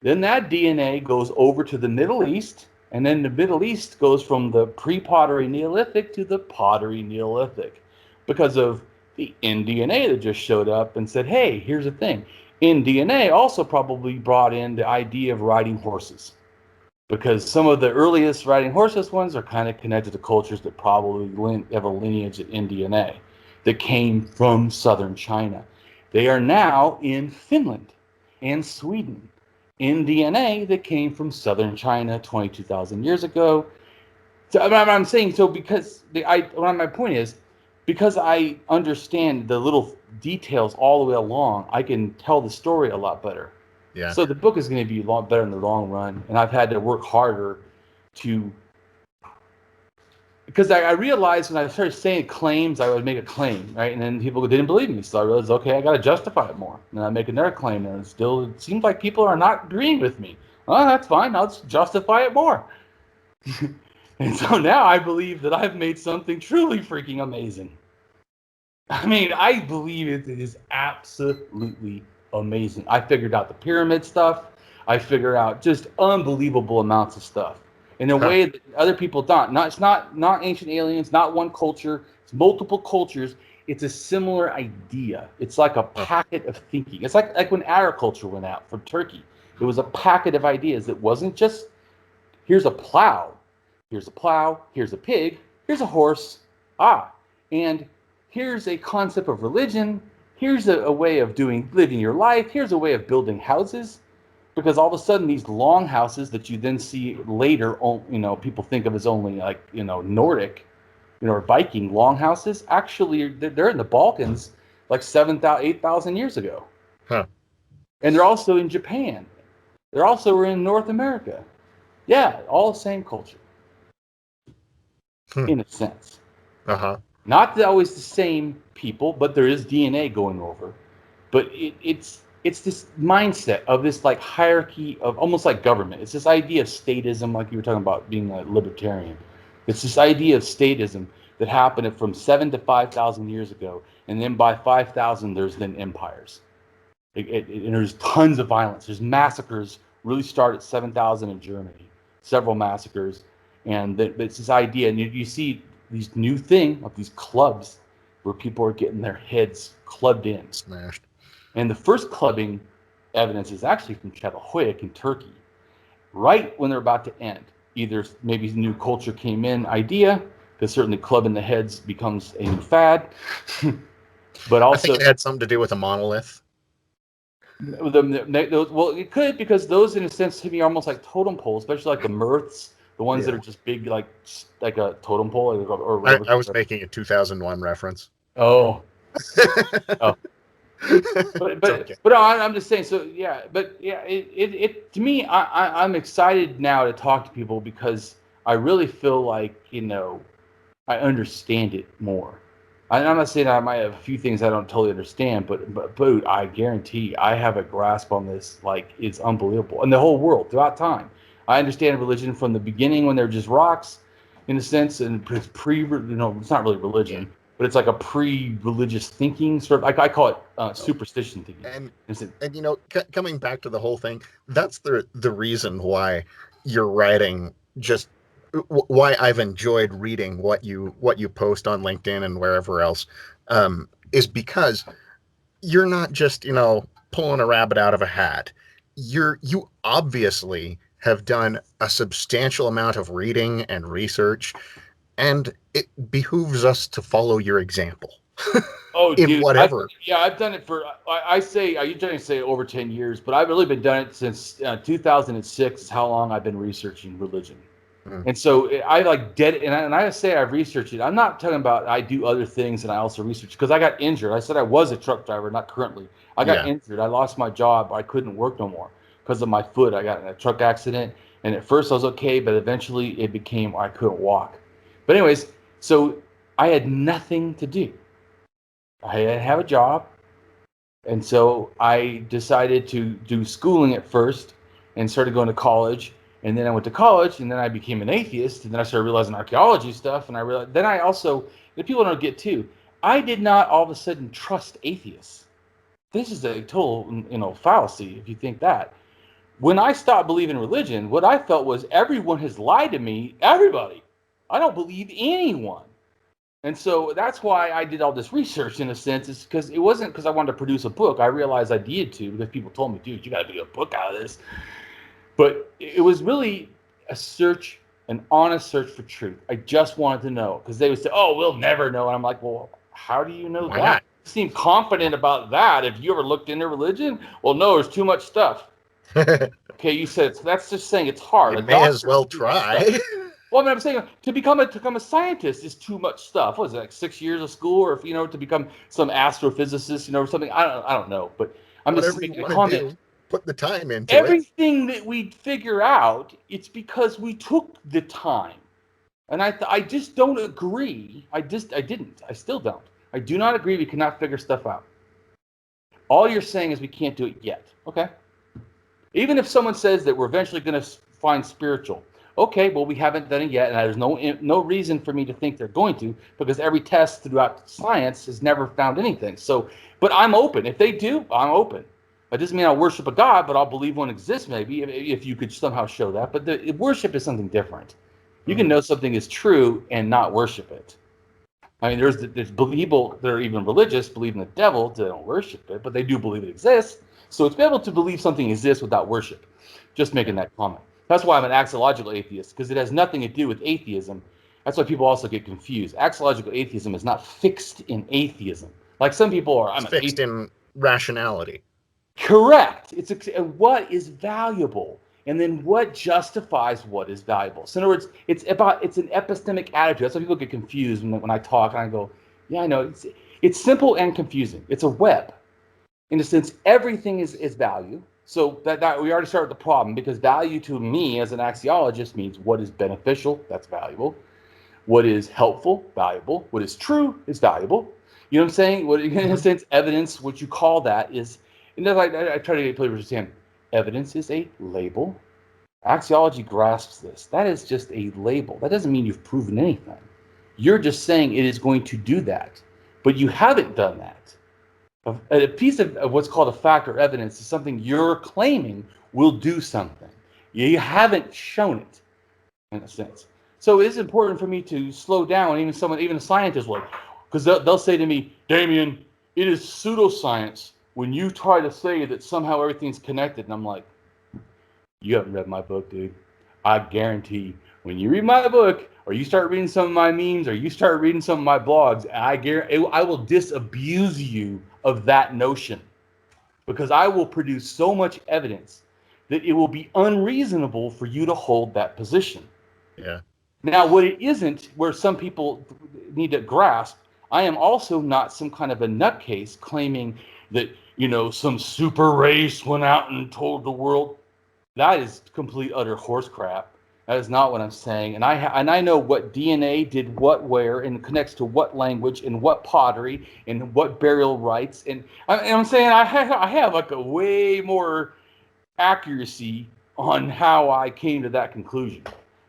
Then that DNA goes over to the Middle East, and then the Middle East goes from the pre-pottery Neolithic to the pottery Neolithic because of the nDNA that just showed up and said, hey, here's the thing. nDNA also probably brought in the idea of riding horses, because some of the earliest riding horses ones are kind of connected to cultures that probably have a lineage of nDNA that came from southern China. They are now in Finland and Sweden in DNA that came from southern China 22,000 years ago. So I'm saying, so because my point is, because I understand the little details all the way along, I can tell the story a lot better. Yeah. So the book is going to be a lot better in the long run, and I've had to work harder to, because I realized when I started saying claims, I would make a claim, right? And then people didn't believe me. So I realized, okay, I got to justify it more. And I make another claim, and it seems like people are not agreeing with me. Oh, that's fine. I'll just justify it more. And so now I believe that I've made something truly freaking amazing. I mean, I believe it is absolutely amazing. I figured out the pyramid stuff. I figured out just unbelievable amounts of stuff in a way that other people don't. It's not ancient aliens, not one culture. It's multiple cultures. It's a similar idea. It's like a packet of thinking. It's like when agriculture went out from Turkey. It was a packet of ideas. It wasn't just, here's a plow, here's a pig, here's a horse, and here's a concept of religion, here's a way of living your life, here's a way of building houses. Because all of a sudden, these long houses that you then see later, people think of as only like, Nordic, or Viking long houses. Actually, they're in the Balkans like 7,000, 8,000 years ago. Huh. And they're also in Japan. They're also in North America. Yeah, all the same culture. In a sense. Uh-huh. Not always the same people, but there is DNA going over. But it's this mindset of this like hierarchy of almost like government. It's this idea of statism, like you were talking about being a libertarian. It's this idea of statism that happened from 7,000 to 5,000 years ago. And then by 5,000, there's then empires. And there's tons of violence. There's massacres, really start at 7,000 in Germany. Several massacres. And it's this idea. And you see these new thing of these clubs where people are getting their heads clubbed in. Smashed. And the first clubbing evidence is actually from Çatalhöyük in Turkey, right when they're about to end. Either maybe new culture came in idea, because certainly clubbing the heads becomes a new fad. But also, I think it had something to do with a monolith. Well, it could, because those in a sense to me are almost like totem poles, especially like the mirths, the ones that are just big, like a totem pole. I was making a 2001 reference. Oh. Oh. But I'm just saying. So yeah, but yeah, it to me, I'm excited now to talk to people because I really feel like I understand it more. I'm not saying I might have a few things I don't totally understand, but I guarantee I have a grasp on this like it's unbelievable, and the whole world throughout time. I understand religion from the beginning when they're just rocks, in a sense, and it's it's not really religion. But it's like a pre-religious thinking, sort of. I call it superstition thinking. And coming back to the whole thing, that's the reason why you're writing. Just why I've enjoyed reading what you post on LinkedIn and wherever else, is because you're not just pulling a rabbit out of a hat. You obviously have done a substantial amount of reading and research. And it behooves us to follow your example. Oh, in dude, whatever. I've done it for, I usually say over 10 years, but I've really been doing it since 2006 is how long I've been researching religion. And so I and I say I've researched it. I'm not talking about I do other things and I also research, because I got injured. I said I was a truck driver, not currently. I got injured. I lost my job. I couldn't work no more because of my foot. I got in a truck accident. And at first I was okay, but eventually it became I couldn't walk. But anyways, so I had nothing to do. I didn't have a job. And so I decided to do schooling at first and started going to college. And then I went to college, and then I became an atheist. And then I started realizing archaeology stuff. And I realized, then I also, the people don't get too, I did not all of a sudden trust atheists. This is a total, fallacy if you think that. When I stopped believing in religion, what I felt was everyone has lied to me. Everybody. I don't believe anyone. And so that's why I did all this research, in a sense. It's because it wasn't because I wanted to produce a book. I realized I needed to, because people told me, dude, you got to do a book out of this. But it was really a search, an honest search for truth. I just wanted to know, because they would say, oh, we'll never know. And I'm like, well, how do you know that? You seem confident about that. Have you ever looked into religion? Well, no, there's too much stuff. Okay, you said that's just saying it's hard. You may as well try. Well, I mean, I'm saying to become a scientist is too much stuff. What is it, like 6 years of school, or to become some astrophysicist, or something? I don't know. But I'm just making a comment. Put the time into it. Everything that we figure out, it's because we took the time. And I just don't agree. I didn't. I still don't. I do not agree we cannot figure stuff out. All you're saying is we can't do it yet. Okay. Even if someone says that we're eventually going to find spiritual, okay, well, we haven't done it yet, and there's no reason for me to think they're going to, because every test throughout science has never found anything. So, but I'm open. If they do, I'm open. That doesn't mean I'll worship a god, but I'll believe one exists, maybe, if you could somehow show that. But worship is something different. You can know something is true and not worship it. I mean, there's people that are even religious, believe in the devil, they don't worship it, but they do believe it exists. So it's be able to believe something exists without worship. Just making that comment. That's why I'm an axiological atheist, because it has nothing to do with atheism. That's why people also get confused. Axiological atheism is not fixed in atheism. Like some people are. It's fixed in rationality. Correct. It's what is valuable, and then what justifies what is valuable. So in other words, it's an epistemic attitude. That's why people get confused when I talk and I go, yeah, I know. It's simple and confusing. It's a web. In a sense, everything is value. So that we already started the problem, because value to me as an axiologist means what is beneficial, that's valuable. What is helpful, valuable. What is true is valuable. You know what I'm saying? What, in a sense, evidence, what you call that is, and I try to get people to understand, evidence is a label. Axiology grasps this. That is just a label. That doesn't mean you've proven anything. You're just saying it is going to do that, but you haven't done that. A piece of what's called a fact or evidence is something you're claiming will do something. You haven't shown it, in a sense. So it is important for me to slow down. Even a scientist will, because they'll say to me, Damien, it is pseudoscience when you try to say that somehow everything's connected. And I'm like, you haven't read my book, dude. I guarantee when you read my book, or you start reading some of my memes, or you start reading some of my blogs, I guarantee I will disabuse you of that notion, because I will produce so much evidence that it will be unreasonable for you to hold that position. Yeah. Now, what it isn't, where some people need to grasp, I am also not some kind of a nutcase claiming that, some super race went out and told the world. That is complete, utter horse crap. That is not what I'm saying. And I know what DNA did what where, and connects to what language and what pottery and what burial rites. And I'm saying I have like a way more accuracy on how I came to that conclusion.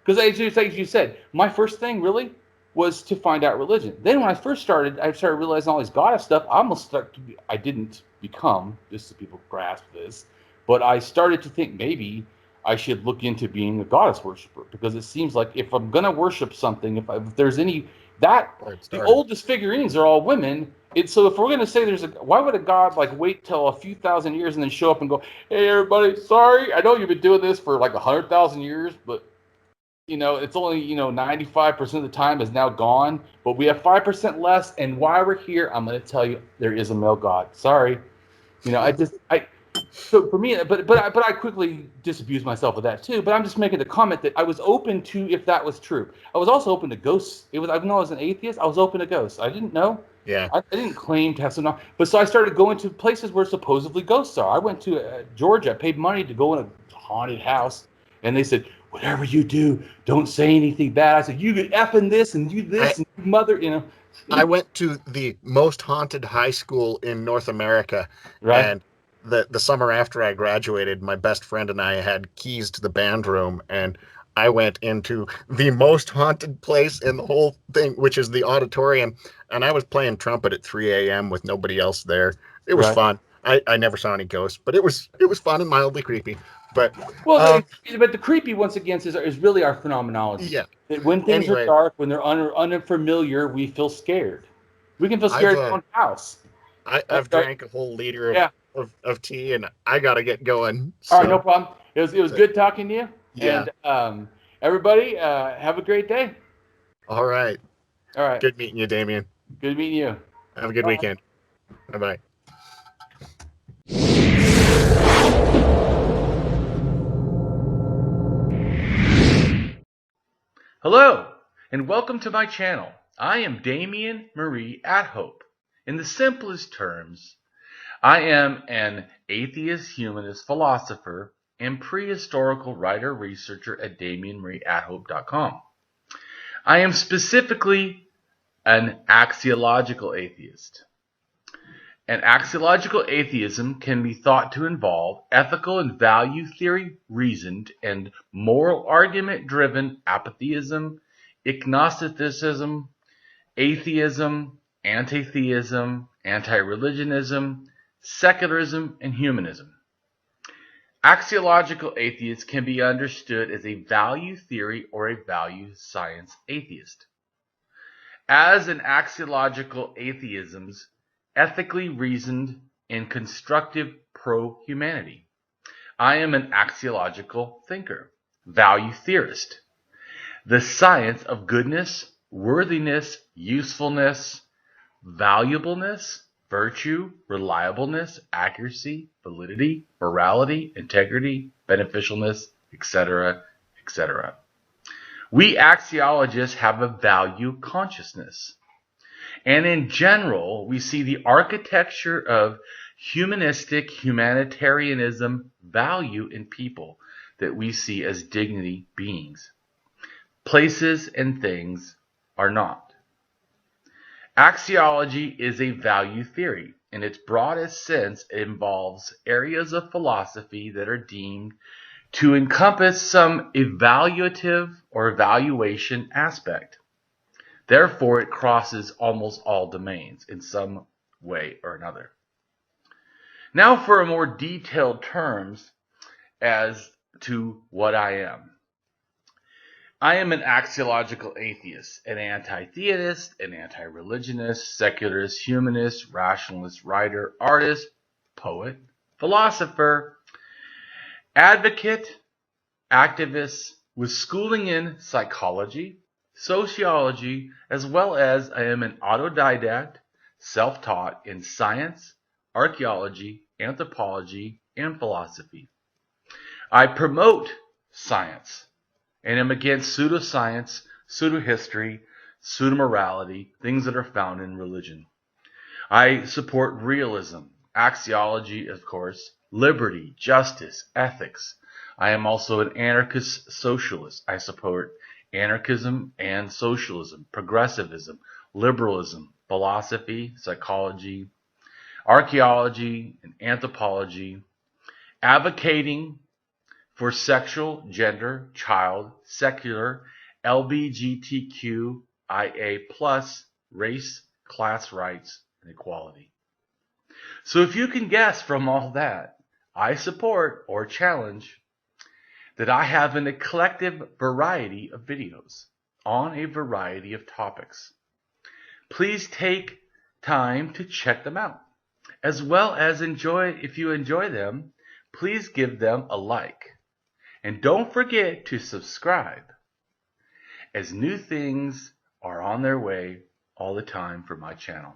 Because as you said, my first thing really was to find out religion. Then when I started realizing all this goddess stuff. I didn't become, just so people grasp this, but I started to think maybe I should look into being a goddess worshiper, because it seems like if I'm going to worship something, if there's any, the oldest figurines are all women. So if we're going to say why would a god wait till a few thousand years and then show up and go, hey, everybody, sorry, I know you've been doing this for 100,000 years, but it's only, 95% of the time is now gone, but we have 5% less. And while we're here, I'm going to tell you there is a male god. Sorry. So for me, but I quickly disabused myself of that too. But I'm just making the comment that I was open to, if that was true. I was also open to ghosts. Even though I was an atheist, I was open to ghosts. I didn't know. Yeah. I didn't claim to have some. But so I started going to places where supposedly ghosts are. I went to Georgia. I paid money to go in a haunted house, and they said, whatever you do, don't say anything bad. I said, you could effing this and you this and you mother, I went to the most haunted high school in North America, right? And the summer after I graduated, my best friend and I had keys to the band room, and I went into the most haunted place in the whole thing, which is the auditorium, and I was playing trumpet at 3 a.m. with nobody else there. It was Right. fun. I never saw any ghosts, but it was fun and mildly creepy. But Well, but the creepy, once again, is really our phenomenology. yeah. That when things are Anyway, dark, when they're unfamiliar, we feel scared. We can feel scared in our own house. I've drank a whole liter Yeah. of tea, and I gotta get going. All right, So no problem. It was good talking to you. yeah. And everybody, have a great day. All right. All right. Good meeting you, Damien. Good meeting you. Have a good weekend. Bye-bye. Hello, and welcome to my channel. I am Damien Marie AtHope. In the simplest terms, I am an atheist-humanist philosopher and prehistorical writer-researcher at DamienMarieAtHope.com. I am specifically an axiological atheist. An axiological atheism can be thought to involve ethical and value theory reasoned and moral argument driven apatheism, Ignosticism, atheism, anti-theism, anti-religionism, secularism, and humanism. Axiological atheists can be understood as a value theory or a value science atheist. As an axiological atheism's ethically reasoned and constructive pro-humanity. I am an axiological thinker, value theorist. The science of goodness, worthiness, usefulness, valuableness, virtue, reliableness, accuracy, validity, morality, integrity, beneficialness, etc., etc. We axiologists have a value consciousness. And in general, we see the architecture of humanistic humanitarianism value in people that we see as dignity beings. Places and things are not. Axiology is a value theory. In its broadest sense, it involves areas of philosophy that are deemed to encompass some evaluative or evaluation aspect. Therefore, it crosses almost all domains in some way or another. Now for a more detailed terms as to what I am. I am an axiological atheist, an anti-theist, an anti-religionist, secularist, humanist, rationalist, writer, artist, poet, philosopher, advocate, activist with schooling in psychology, sociology, as well as I am an autodidact, self-taught in science, archaeology, anthropology, and philosophy. I promote science and am against pseudoscience, pseudo-history, pseudo-morality, things that are found in religion. I support realism, axiology, of course, liberty, justice, ethics. I am also an anarchist socialist. I support anarchism and socialism, progressivism, liberalism, philosophy, psychology, archaeology, and anthropology, advocating for sexual, gender, child, secular, LGBTQIA+, race, class rights, and equality. So if you can guess from all that, I support or challenge that I have an eclectic variety of videos on a variety of topics. Please take time to check them out, as well as if you enjoy them, please give them a like. And don't forget to subscribe, as new things are on their way all the time for my channel.